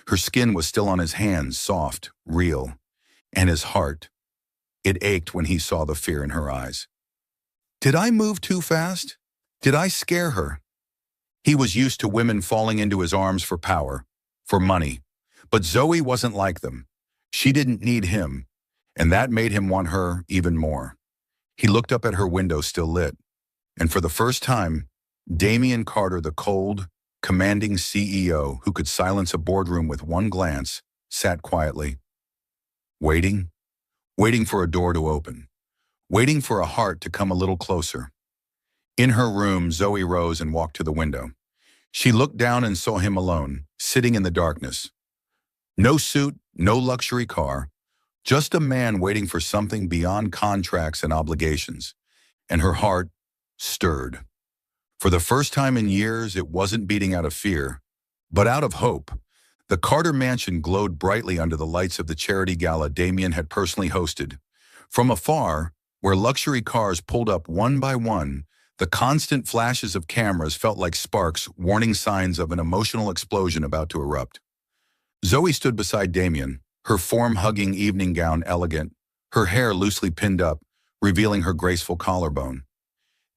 Her skin was still on his hands, soft, real. And his heart. It ached when he saw the fear in her eyes. Did I move too fast? Did I scare her? He was used to women falling into his arms for power, for money. But Zoe wasn't like them. She didn't need him, and that made him want her even more. He looked up at her window still lit, and for the first time, Damien Carter, the cold, commanding CEO who could silence a boardroom with one glance, sat quietly, waiting for a door to open, waiting for a heart to come a little closer. In her room, Zoe rose and walked to the window. She looked down and saw him alone, sitting in the darkness. No suit, no luxury car, just a man waiting for something beyond contracts and obligations. And her heart stirred. For the first time in years, it wasn't beating out of fear, but out of hope. The Carter mansion glowed brightly under the lights of the charity gala Damien had personally hosted. From afar, where luxury cars pulled up one by one, the constant flashes of cameras felt like sparks, warning signs of an emotional explosion about to erupt. Zoe stood beside Damien, her form-hugging evening gown elegant, her hair loosely pinned up, revealing her graceful collarbone.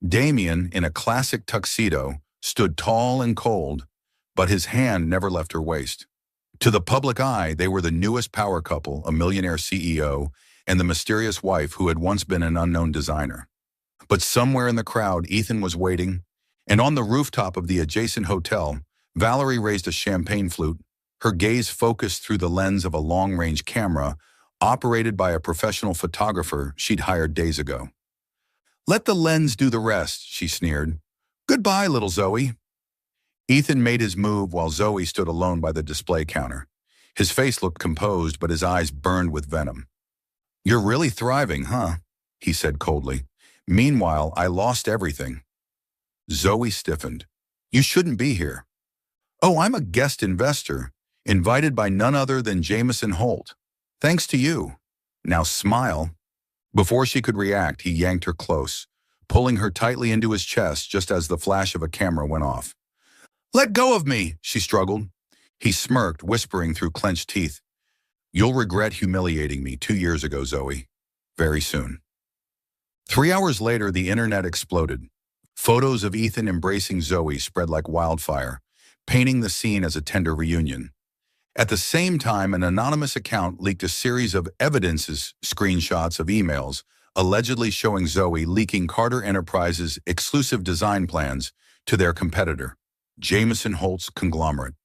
Damien, in a classic tuxedo, stood tall and cold, but his hand never left her waist. To the public eye, they were the newest power couple, a millionaire CEO, and the mysterious wife who had once been an unknown designer. But somewhere in the crowd, Ethan was waiting, and on the rooftop of the adjacent hotel, Valerie raised a champagne flute, her gaze focused through the lens of a long-range camera operated by a professional photographer she'd hired days ago. "Let the lens do the rest," she sneered. "Goodbye, little Zoe." Ethan made his move while Zoe stood alone by the display counter. His face looked composed, but his eyes burned with venom. "You're really thriving, huh?" he said coldly. "Meanwhile, I lost everything." Zoe stiffened. "You shouldn't be here." "Oh, I'm a guest investor, invited by none other than Jameson Holt. Thanks to you. Now smile." Before she could react, he yanked her close, pulling her tightly into his chest just as the flash of a camera went off. "Let go of me," she struggled. He smirked, whispering through clenched teeth. "You'll regret humiliating me 2 years ago, Zoe. Very soon." 3 hours later, the internet exploded. Photos of Ethan embracing Zoe spread like wildfire, painting the scene as a tender reunion. At the same time, an anonymous account leaked a series of evidences, screenshots of emails, allegedly showing Zoe leaking Carter Enterprises' exclusive design plans to their competitor, Jameson Holt's conglomerate.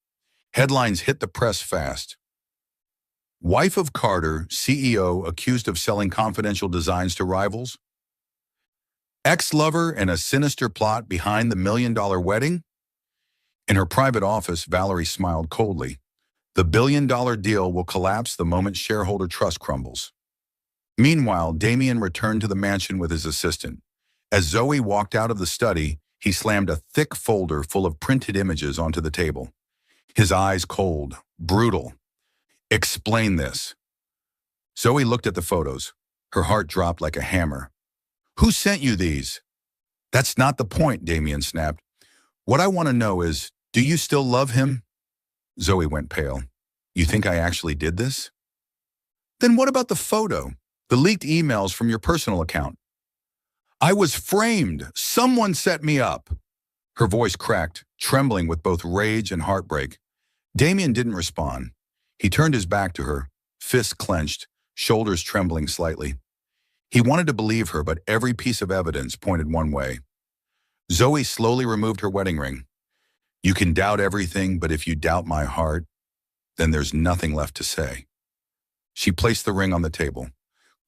Headlines hit the press fast. "Wife of Carter, CEO accused of selling confidential designs to rivals." "Ex-lover and a sinister plot behind the $1 million wedding?" In her private office, Valerie smiled coldly. The $1 billion deal will collapse the moment shareholder trust crumbles. Meanwhile, Damien returned to the mansion with his assistant. As Zoe walked out of the study, he slammed a thick folder full of printed images onto the table. His eyes cold, brutal. "Explain this." Zoe looked at the photos. Her heart dropped like a hammer. "Who sent you these?" "That's not the point," Damien snapped. "What I want to know is, do you still love him?" Zoe went pale. "You think I actually did this?" "Then what about the photo? The leaked emails from your personal account?" "I was framed. Someone set me up." Her voice cracked, trembling with both rage and heartbreak. Damien didn't respond. He turned his back to her, fists clenched, shoulders trembling slightly. He wanted to believe her, but every piece of evidence pointed one way. Zoe slowly removed her wedding ring. "You can doubt everything, but if you doubt my heart, then there's nothing left to say." She placed the ring on the table,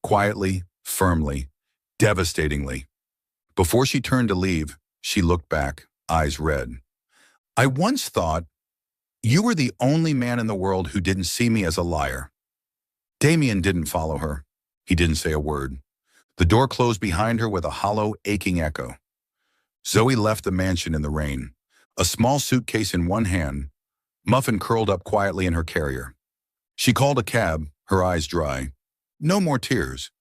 quietly, firmly, devastatingly. Before she turned to leave, she looked back, eyes red. "I once thought you were the only man in the world who didn't see me as a liar." Damien didn't follow her. He didn't say a word. The door closed behind her with a hollow, aching echo. Zoe left the mansion in the rain, a small suitcase in one hand, Muffin curled up quietly in her carrier. She called a cab, her eyes dry. No more tears,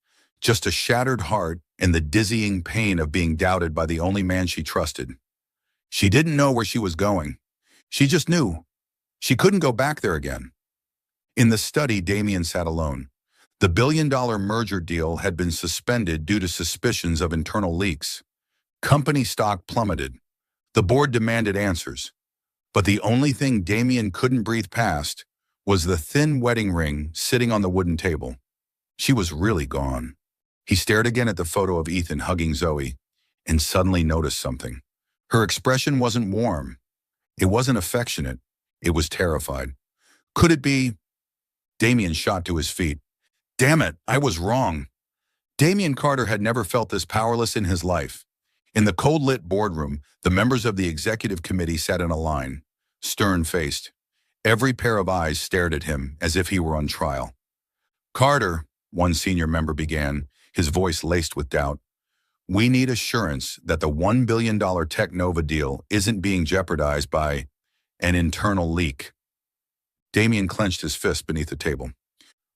just a shattered heart and the dizzying pain of being doubted by the only man she trusted. She didn't know where she was going. She just knew. She couldn't go back there again. In the study, Damien sat alone. The $1 billion merger deal had been suspended due to suspicions of internal leaks. Company stock plummeted. The board demanded answers. But the only thing Damien couldn't breathe past was the thin wedding ring sitting on the wooden table. She was really gone. He stared again at the photo of Ethan hugging Zoe and suddenly noticed something. Her expression wasn't warm. It wasn't affectionate. It was terrified. Could it be? Damien shot to his feet. Damn it, I was wrong. Damien Carter had never felt this powerless in his life. In the cold-lit boardroom, the members of the executive committee sat in a line, stern-faced. Every pair of eyes stared at him as if he were on trial. "Carter," one senior member began, his voice laced with doubt, "we need assurance that the $1 billion Technova deal isn't being jeopardized by an internal leak." Damien clenched his fist beneath the table.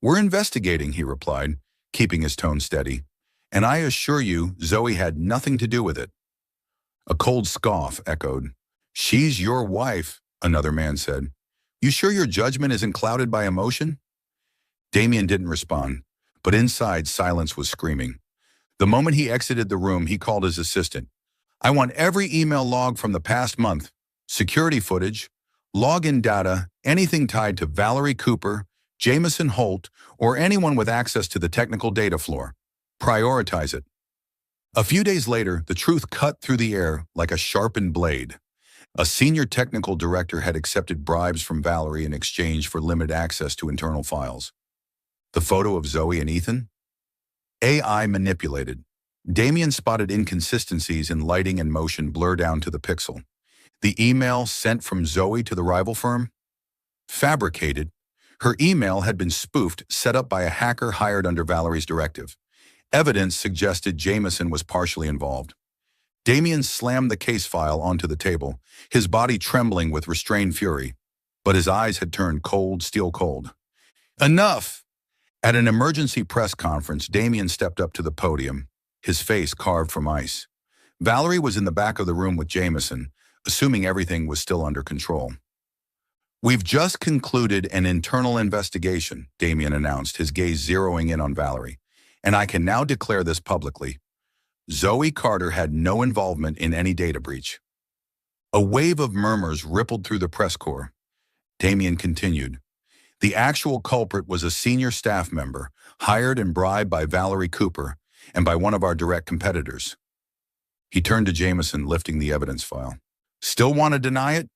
"We're investigating," he replied, keeping his tone steady. "And I assure you, Zoe had nothing to do with it." A cold scoff echoed. "She's your wife," another man said. "You sure your judgment isn't clouded by emotion?" Damien didn't respond, but inside silence was screaming. The moment he exited the room, he called his assistant. "I want every email log from the past month, security footage, login data, anything tied to Valerie Cooper, Jameson Holt, or anyone with access to the technical data floor. Prioritize it." A few days later, the truth cut through the air like a sharpened blade. A senior technical director had accepted bribes from Valerie in exchange for limited access to internal files. The photo of Zoe and Ethan? AI manipulated. Damien spotted inconsistencies in lighting and motion blur down to the pixel. The email sent from Zoe to the rival firm? Fabricated. Her email had been spoofed, set up by a hacker hired under Valerie's directive. Evidence suggested Jameson was partially involved. Damien slammed the case file onto the table, his body trembling with restrained fury, but his eyes had turned cold, steel cold. Enough! At an emergency press conference, Damien stepped up to the podium, his face carved from ice. Valerie was in the back of the room with Jameson, assuming everything was still under control. "We've just concluded an internal investigation," Damien announced, his gaze zeroing in on Valerie. "And I can now declare this publicly. Zoe Carter had no involvement in any data breach." A wave of murmurs rippled through the press corps. Damien continued. "The actual culprit was a senior staff member, hired and bribed by Valerie Cooper and by one of our direct competitors." He turned to Jameson, lifting the evidence file. "Still want to deny it?"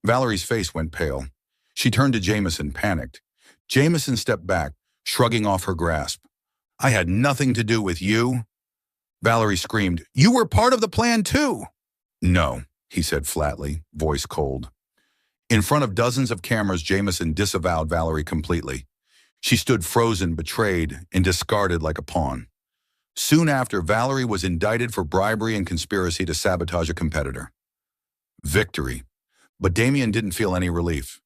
Valerie's face went pale. She turned to Jameson, panicked. Jameson stepped back, shrugging off her grasp. "I had nothing to do with you." Valerie screamed, "You were part of the plan too!" "No," he said flatly, voice cold. In front of dozens of cameras, Jameson disavowed Valerie completely. She stood frozen, betrayed, and discarded like a pawn. Soon after, Valerie was indicted for bribery and conspiracy to sabotage a competitor. Victory. But Damien didn't feel any relief.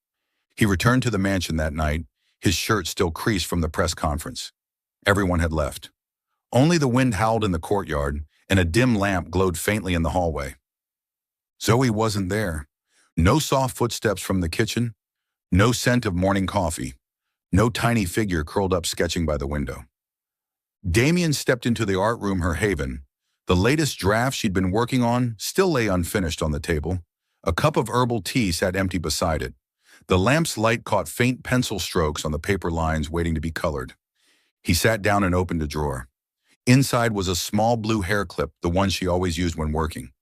He returned to the mansion that night, his shirt still creased from the press conference. Everyone had left. Only the wind howled in the courtyard, and a dim lamp glowed faintly in the hallway. Zoe wasn't there. No soft footsteps from the kitchen, no scent of morning coffee, no tiny figure curled up sketching by the window. Damien stepped into the art room, her haven. The latest draft she'd been working on still lay unfinished on the table. A cup of herbal tea sat empty beside it. The lamp's light caught faint pencil strokes on the paper lines waiting to be colored. He sat down and opened a drawer. Inside was a small blue hair clip, the one she always used when working.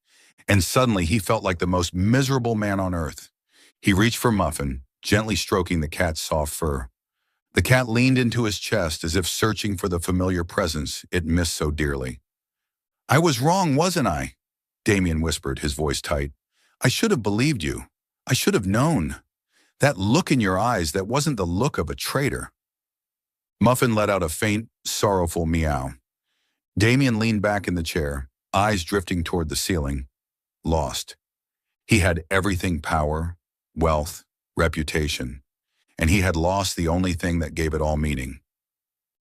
And suddenly he felt like the most miserable man on earth. He reached for Muffin, gently stroking the cat's soft fur. The cat leaned into his chest as if searching for the familiar presence it missed so dearly. "I was wrong, wasn't I?" Damien whispered, his voice tight. "I should have believed you. I should have known. That look in your eyes, that wasn't the look of a traitor." Muffin let out a faint, sorrowful meow. Damien leaned back in the chair, eyes drifting toward the ceiling. Lost. He had everything: power, wealth, reputation. And he had lost the only thing that gave it all meaning.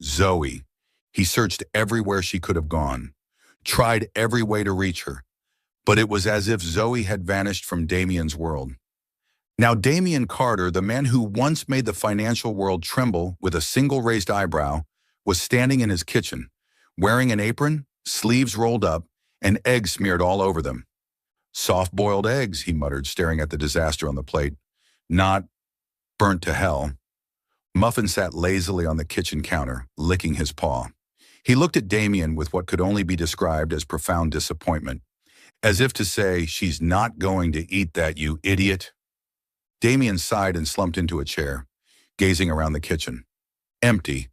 Zoe. He searched everywhere she could have gone, tried every way to reach her. But it was as if Zoe had vanished from Damien's world. Now Damien Carter, the man who once made the financial world tremble with a single raised eyebrow, was standing in his kitchen, wearing an apron, sleeves rolled up, and eggs smeared all over them. "Soft-boiled eggs," he muttered, staring at the disaster on the plate. "Not burnt to hell." Muffin sat lazily on the kitchen counter, licking his paw. He looked at Damien with what could only be described as profound disappointment, as if to say, "She's not going to eat that, you idiot." Damien sighed and slumped into a chair, gazing around the kitchen. Empty.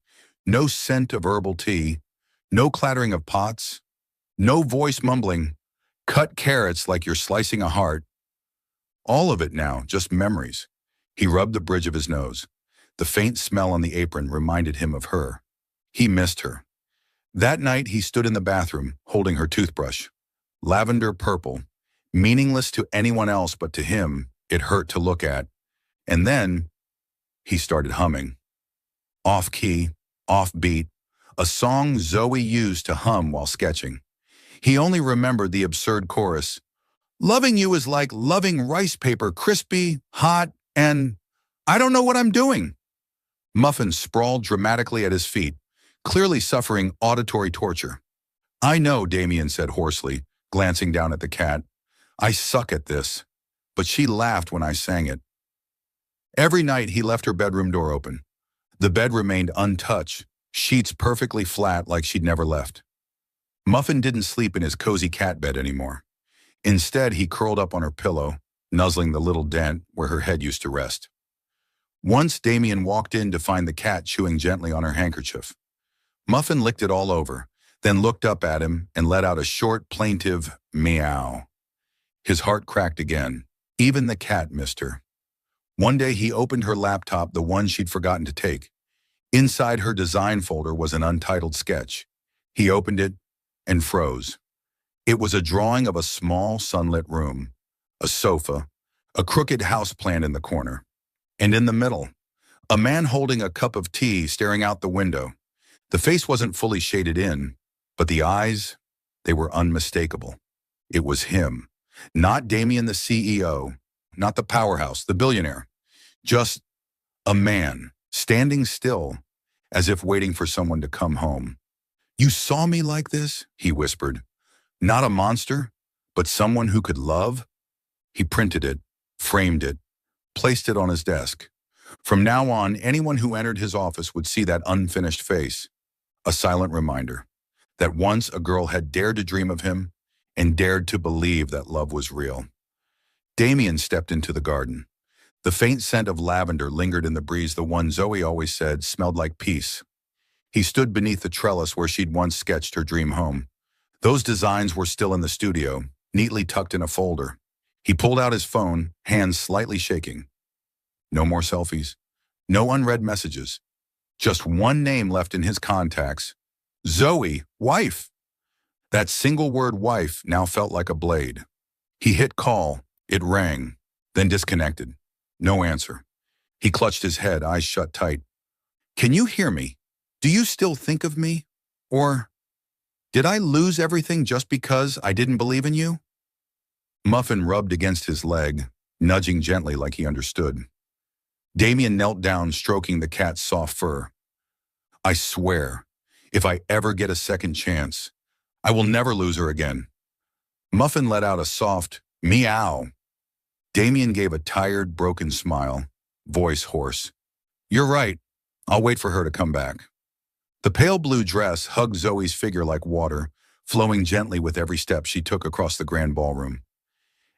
No scent of herbal tea, no clattering of pots, no voice mumbling, "Cut carrots like you're slicing a heart." All of it now, just memories. He rubbed the bridge of his nose. The faint smell on the apron reminded him of her. He missed her. That night he stood in the bathroom, holding her toothbrush. Lavender purple, meaningless to anyone else but to him, it hurt to look at. And then he started humming. Off-key, off-beat, a song Zoe used to hum while sketching. He only remembered the absurd chorus. "Loving you is like loving rice paper, crispy, hot, and I don't know what I'm doing." Muffin sprawled dramatically at his feet, clearly suffering auditory torture. "I know," Damien said hoarsely, glancing down at the cat. "I suck at this." But she laughed when I sang it. Every night he left her bedroom door open. The bed remained untouched, sheets perfectly flat like she'd never left. Muffin didn't sleep in his cozy cat bed anymore. Instead, he curled up on her pillow, nuzzling the little dent where her head used to rest. Once Damien walked in to find the cat chewing gently on her handkerchief. Muffin licked it all over, then looked up at him and let out a short, plaintive meow. His heart cracked again. Even the cat missed her. One day he opened her laptop, the one she'd forgotten to take. Inside her design folder was an untitled sketch. He opened it and froze. It was a drawing of a small, sunlit room, a sofa, a crooked houseplant in the corner, and in the middle, a man holding a cup of tea staring out the window. The face wasn't fully shaded in, but the eyes, they were unmistakable. It was him, not Damien the CEO, not the powerhouse, the billionaire, just a man, standing still, as if waiting for someone to come home. "You saw me like this?" he whispered. "Not a monster, but someone who could love?" He printed it, framed it, placed it on his desk. From now on, anyone who entered his office would see that unfinished face, a silent reminder that once a girl had dared to dream of him and dared to believe that love was real. Damien stepped into the garden. The faint scent of lavender lingered in the breeze, the one Zoe always said smelled like peace. He stood beneath the trellis where she'd once sketched her dream home. Those designs were still in the studio, neatly tucked in a folder. He pulled out his phone, hands slightly shaking. No more selfies. No unread messages. Just one name left in his contacts. Zoe, wife. That single word wife now felt like a blade. He hit call. It rang, then disconnected. No answer. He clutched his head, eyes shut tight. "Can you hear me? Do you still think of me? Or did I lose everything just because I didn't believe in you?" Muffin rubbed against his leg, nudging gently like he understood. Damien knelt down, stroking the cat's soft fur. "I swear, if I ever get a second chance, I will never lose her again." Muffin let out a soft meow. Damien gave a tired, broken smile, voice hoarse. "You're right. I'll wait for her to come back." The pale blue dress hugged Zoe's figure like water, flowing gently with every step she took across the grand ballroom.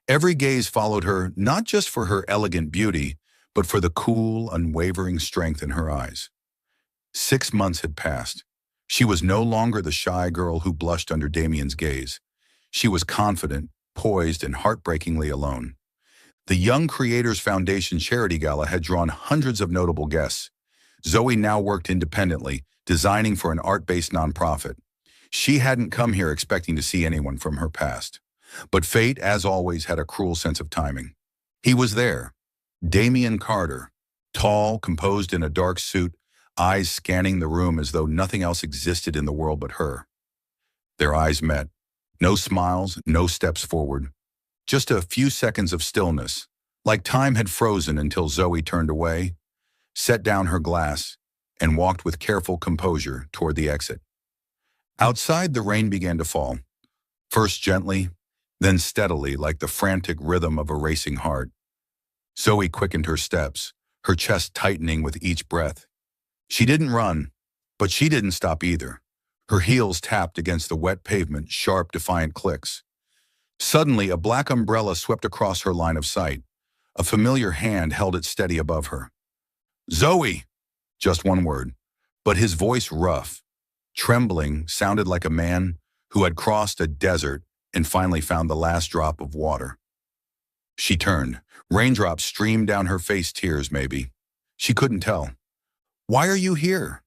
Every gaze followed her, not just for her elegant beauty, but for the cool, unwavering strength in her eyes. 6 months had passed. She was no longer the shy girl who blushed under Damien's gaze. She was confident, poised, and heartbreakingly alone. The Young Creators Foundation Charity Gala had drawn hundreds of notable guests. Zoe now worked independently, designing for an art-based nonprofit. She hadn't come here expecting to see anyone from her past. But fate, as always, had a cruel sense of timing. He was there, Damien Carter, tall, composed in a dark suit, eyes scanning the room as though nothing else existed in the world but her. Their eyes met. No smiles, no steps forward. Just a few seconds of stillness, like time had frozen until Zoe turned away, set down her glass, and walked with careful composure toward the exit. Outside, the rain began to fall, first gently, then steadily, like the frantic rhythm of a racing heart. Zoe quickened her steps, her chest tightening with each breath. She didn't run, but she didn't stop either. Her heels tapped against the wet pavement, sharp, defiant clicks. Suddenly, a black umbrella swept across her line of sight. A familiar hand held it steady above her. "Zoe!" Just one word, but his voice rough, trembling, sounded like a man who had crossed a desert and finally found the last drop of water. She turned. Raindrops streamed down her face, tears maybe. She couldn't tell. "Why are you here?"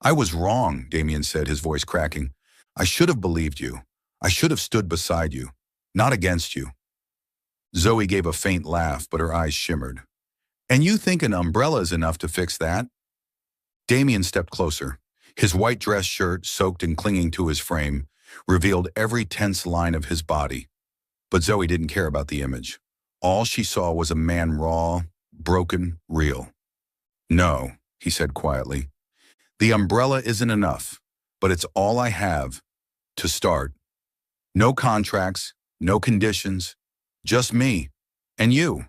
"I was wrong," Damien said, his voice cracking. "I should have believed you. I should have stood beside you, not against you." Zoe gave a faint laugh, but her eyes shimmered. "And you think an umbrella is enough to fix that?" Damien stepped closer. His white dress shirt, soaked and clinging to his frame, revealed every tense line of his body. But Zoe didn't care about the image. All she saw was a man raw, broken, real. "No," he said quietly. "The umbrella isn't enough, but it's all I have to start. No contracts, no conditions, just me and you.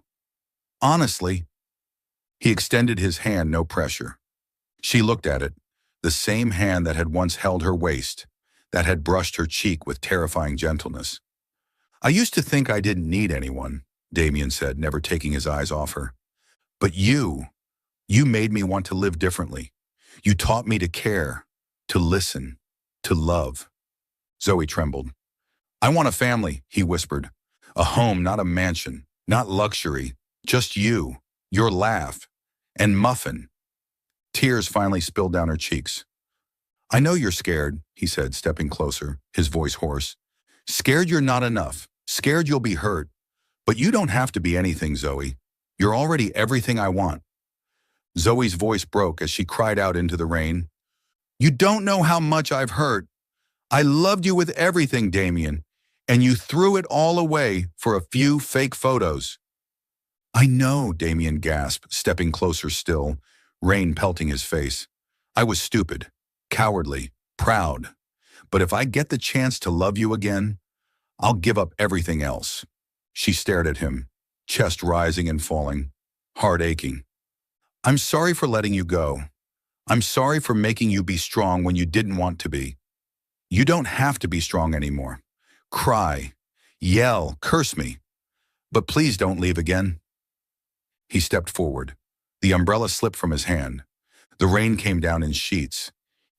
Honestly." He extended his hand, no pressure. She looked at it, the same hand that had once held her waist, that had brushed her cheek with terrifying gentleness. I used to think I didn't need anyone, Damien said, never taking his eyes off her. But you made me want to live differently. You taught me to care, to listen, to love. Zoe trembled. I want a family, he whispered. A home, not a mansion, not luxury, just you, your laugh, and Muffin. Tears finally spilled down her cheeks. I know you're scared, he said, stepping closer, his voice hoarse. Scared you're not enough, scared you'll be hurt. But you don't have to be anything, Zoe. You're already everything I want. Zoe's voice broke as she cried out into the rain. You don't know how much I've hurt. I loved you with everything, Damien, and you threw it all away for a few fake photos. I know, Damien gasped, stepping closer still, rain pelting his face. I was stupid, cowardly, proud. But if I get the chance to love you again, I'll give up everything else. She stared at him, chest rising and falling, heart aching. I'm sorry for letting you go. I'm sorry for making you be strong when you didn't want to be. You don't have to be strong anymore. Cry, yell, curse me. But please don't leave again. He stepped forward. The umbrella slipped from his hand. The rain came down in sheets.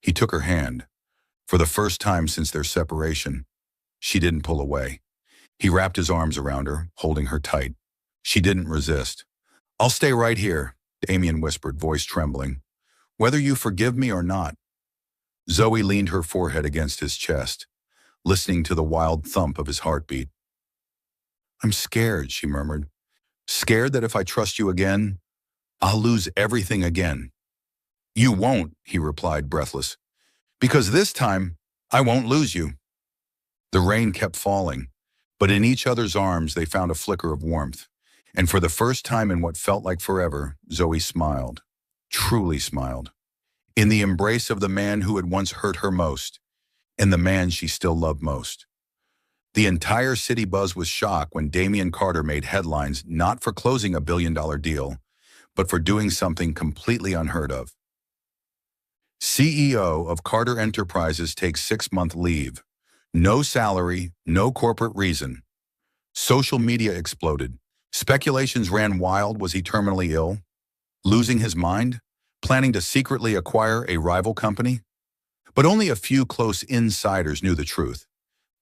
He took her hand. For the first time since their separation, she didn't pull away. He wrapped his arms around her, holding her tight. She didn't resist. I'll stay right here, Damien whispered, voice trembling. Whether you forgive me or not. Zoe leaned her forehead against his chest, listening to the wild thump of his heartbeat. I'm scared, she murmured. Scared that if I trust you again, I'll lose everything again. You won't, he replied, breathless. Because this time, I won't lose you. The rain kept falling, but in each other's arms they found a flicker of warmth. And for the first time in what felt like forever, Zoe smiled, truly smiled, in the embrace of the man who had once hurt her most, and the man she still loved most. The entire city buzzed with shock when Damien Carter made headlines not for closing a billion-dollar deal, but for doing something completely unheard of. CEO of Carter Enterprises takes 6-month leave. No salary, no corporate reason. Social media exploded. Speculations ran wild. Was he terminally ill? Losing his mind? Planning to secretly acquire a rival company? But only a few close insiders knew the truth.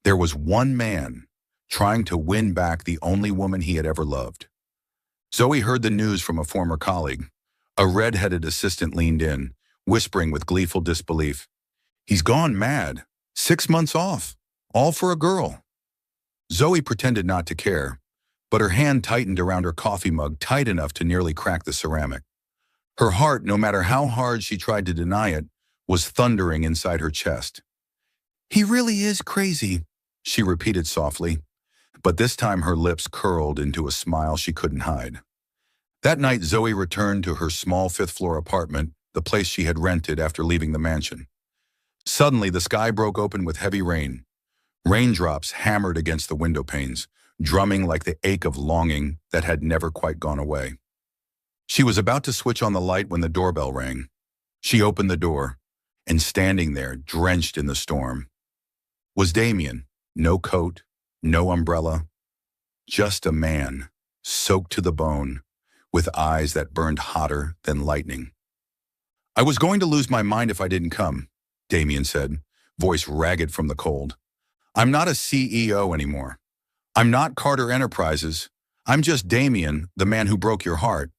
There was one man trying to win back the only woman he had ever loved. Zoe heard the news from a former colleague. A red-headed assistant leaned in, whispering with gleeful disbelief. He's gone mad. 6 months off. All for a girl. Zoe pretended not to care, but her hand tightened around her coffee mug tight enough to nearly crack the ceramic. Her heart, no matter how hard she tried to deny it, was thundering inside her chest. He really is crazy, she repeated softly, but this time her lips curled into a smile she couldn't hide. That night, Zoe returned to her small 5th-floor apartment, the place she had rented after leaving the mansion. Suddenly, the sky broke open with heavy rain. Raindrops hammered against the window panes, drumming like the ache of longing that had never quite gone away. She was about to switch on the light when the doorbell rang. She opened the door, and standing there, drenched in the storm, was Damien. No coat, no umbrella, just a man, soaked to the bone, with eyes that burned hotter than lightning. I was going to lose my mind if I didn't come, Damien said, voice ragged from the cold. I'm not a CEO anymore. I'm not Carter Enterprises. I'm just Damien, the man who broke your heart,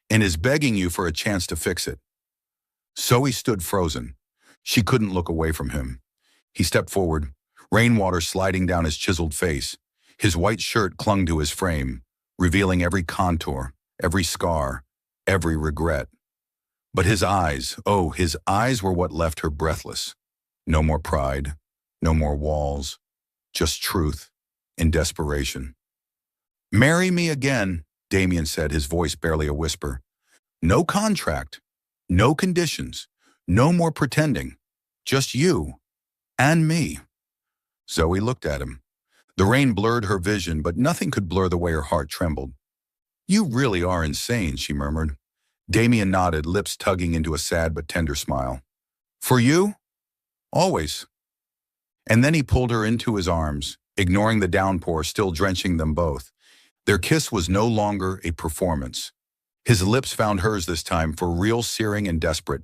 and is begging you for a chance to fix it. Zoe stood frozen. She couldn't look away from him. He stepped forward, rainwater sliding down his chiseled face. His white shirt clung to his frame, revealing every contour, every scar, every regret. But his eyes, oh, his eyes were what left her breathless. No more pride, no more walls, just truth and desperation. Marry me again, Damien said, his voice barely a whisper. No contract, no conditions, no more pretending, just you and me. Zoe looked at him. The rain blurred her vision, but nothing could blur the way her heart trembled. You really are insane, she murmured. Damien nodded, lips tugging into a sad but tender smile. For you? Always. And then he pulled her into his arms, ignoring the downpour still drenching them both. Their kiss was no longer a performance. His lips found hers this time for real, searing and desperate,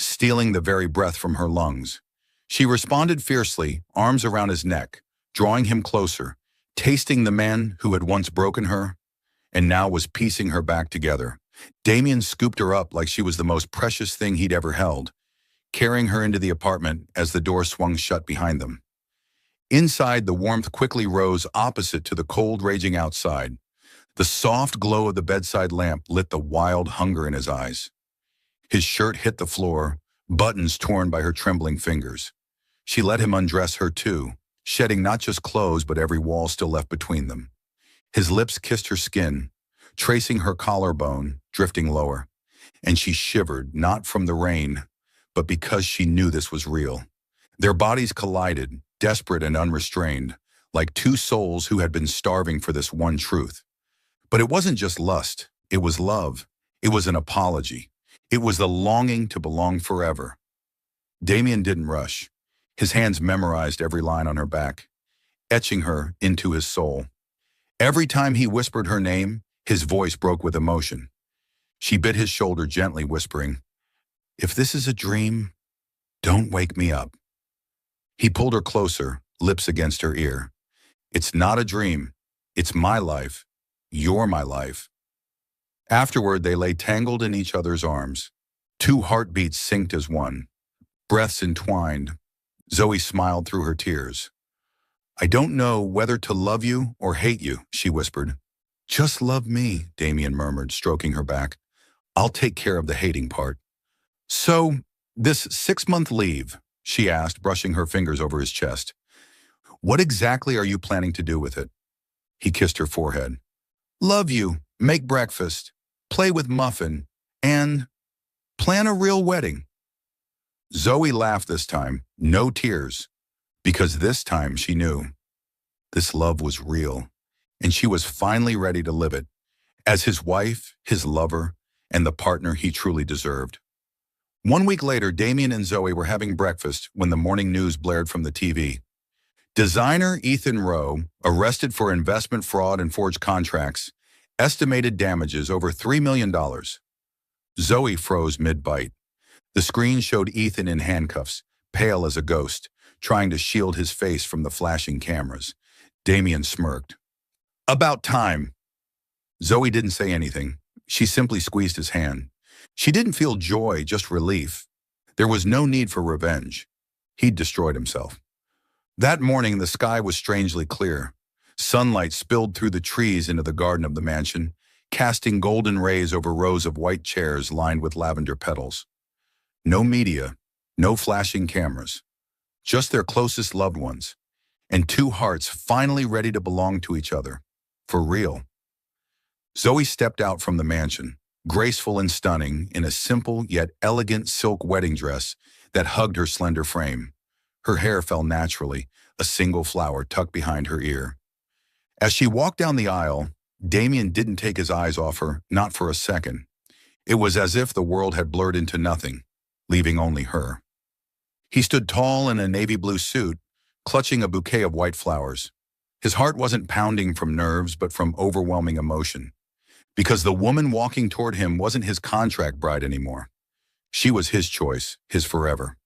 stealing the very breath from her lungs. She responded fiercely, arms around his neck, drawing him closer, tasting the man who had once broken her and now was piecing her back together. Damien scooped her up like she was the most precious thing he'd ever held, carrying her into the apartment as the door swung shut behind them. Inside, the warmth quickly rose opposite to the cold raging outside. The soft glow of the bedside lamp lit the wild hunger in his eyes. His shirt hit the floor, buttons torn by her trembling fingers. She let him undress her too, shedding not just clothes but every wall still left between them. His lips kissed her skin, tracing her collarbone, drifting lower. And she shivered, not from the rain, but because she knew this was real. Their bodies collided, desperate and unrestrained, like two souls who had been starving for this one truth. But it wasn't just lust, it was love. It was an apology. It was the longing to belong forever. Damien didn't rush. His hands memorized every line on her back, etching her into his soul. Every time he whispered her name, his voice broke with emotion. She bit his shoulder gently, whispering, "If this is a dream, don't wake me up." He pulled her closer, lips against her ear. "It's not a dream. It's my life. You're my life." Afterward, they lay tangled in each other's arms. Two heartbeats synced as one, breaths entwined. Zoe smiled through her tears. "I don't know whether to love you or hate you," she whispered. "Just love me," Damien murmured, stroking her back. "I'll take care of the hating part." "So, this 6-month leave," she asked, brushing her fingers over his chest. "What exactly are you planning to do with it?" He kissed her forehead. "Love you, make breakfast, play with Muffin, and plan a real wedding." Zoe laughed this time, no tears, because this time she knew this love was real, and she was finally ready to live it, as his wife, his lover, and the partner he truly deserved. 1 week later, Damien and Zoe were having breakfast when the morning news blared from the TV. Designer Ethan Rowe, arrested for investment fraud and forged contracts, estimated damages over $3 million. Zoe froze mid-bite. The screen showed Ethan in handcuffs, pale as a ghost, trying to shield his face from the flashing cameras. Damien smirked. "About time." Zoe didn't say anything. She simply squeezed his hand. She didn't feel joy, just relief. There was no need for revenge. He'd destroyed himself. That morning, the sky was strangely clear. Sunlight spilled through the trees into the garden of the mansion, casting golden rays over rows of white chairs lined with lavender petals. No media, no flashing cameras, just their closest loved ones, and two hearts finally ready to belong to each other, for real. Zoe stepped out from the mansion, graceful and stunning, in a simple yet elegant silk wedding dress that hugged her slender frame. Her hair fell naturally, a single flower tucked behind her ear. As she walked down the aisle, Damien didn't take his eyes off her, not for a second. It was as if the world had blurred into nothing, leaving only her. He stood tall in a navy blue suit, clutching a bouquet of white flowers. His heart wasn't pounding from nerves, but from overwhelming emotion. Because the woman walking toward him wasn't his contract bride anymore. She was his choice, his forever.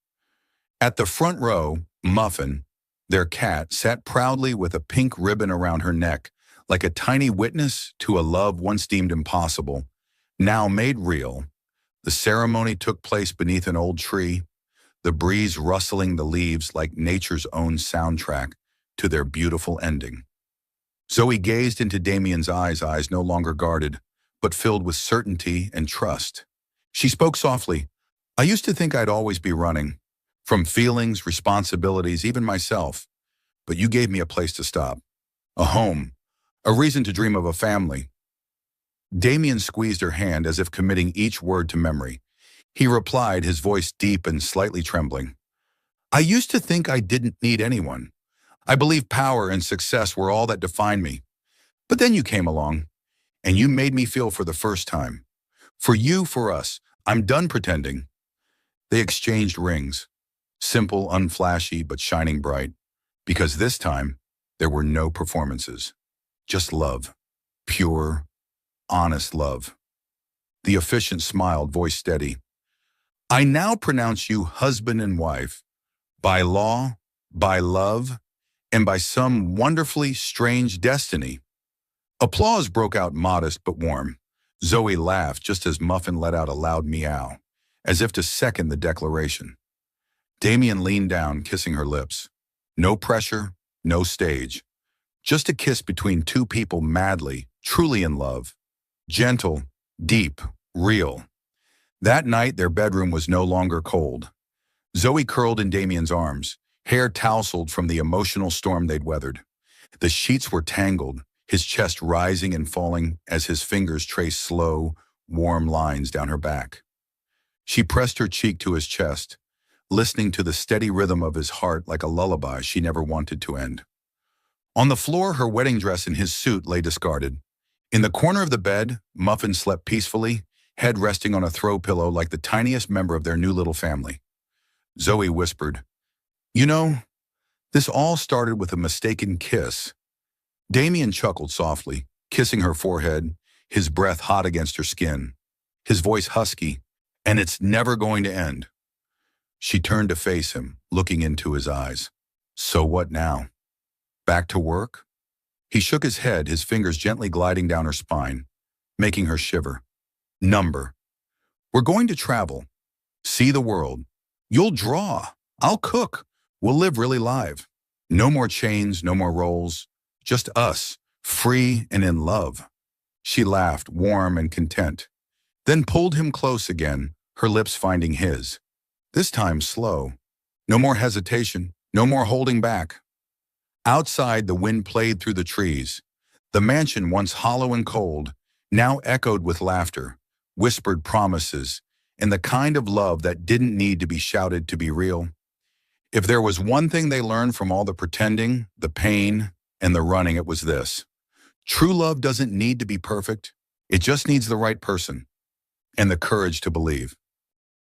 At the front row, Muffin, their cat, sat proudly with a pink ribbon around her neck, like a tiny witness to a love once deemed impossible, now made real. The ceremony took place beneath an old tree, the breeze rustling the leaves like nature's own soundtrack to their beautiful ending. Zoe gazed into Damien's eyes no longer guarded, but filled with certainty and trust. She spoke softly. "I used to think I'd always be running, from feelings, responsibilities, even myself. But you gave me a place to stop, a home, a reason to dream of a family." Damien squeezed her hand as if committing each word to memory. He replied, his voice deep and slightly trembling. "I used to think I didn't need anyone. I believed power and success were all that defined me. But then you came along, and you made me feel for the first time. For you, for us, I'm done pretending." They exchanged rings, simple, unflashy, but shining bright. Because this time, there were no performances. Just love. Pure, honest love. The officiant smiled, voice steady. I now pronounce you husband and wife, by law, by love, and by some wonderfully strange destiny. Applause broke out, modest but warm. Zoe laughed just as Muffin let out a loud meow, as if to second the declaration. Damien leaned down, kissing her lips. No pressure, no stage. Just a kiss between two people madly, truly in love. Gentle, deep, real. That night, their bedroom was no longer cold. Zoe curled in Damien's arms, hair tousled from the emotional storm they'd weathered. The sheets were tangled, his chest rising and falling as his fingers traced slow, warm lines down her back. She pressed her cheek to his chest, listening to the steady rhythm of his heart like a lullaby she never wanted to end. On the floor, her wedding dress and his suit lay discarded. In the corner of the bed, Muffin slept peacefully, head resting on a throw pillow like the tiniest member of their new little family. Zoe whispered, You know, this all started with a mistaken kiss. Damien chuckled softly, kissing her forehead, his breath hot against her skin, his voice husky, and it's never going to end. She turned to face him, looking into his eyes. So what now? Back to work? He shook his head, his fingers gently gliding down her spine, making her shiver. Number. We're going to travel. See the world. You'll draw. I'll cook. We'll live really live. No more chains, no more roles. Just us, free and in love. She laughed, warm and content, then pulled him close again, her lips finding his. This time slow. No more hesitation, no more holding back. Outside, the wind played through the trees. The mansion, once hollow and cold, now echoed with laughter, whispered promises, and the kind of love that didn't need to be shouted to be real. If there was one thing they learned from all the pretending, the pain, and the running, it was this. True love doesn't need to be perfect. It just needs the right person and the courage to believe.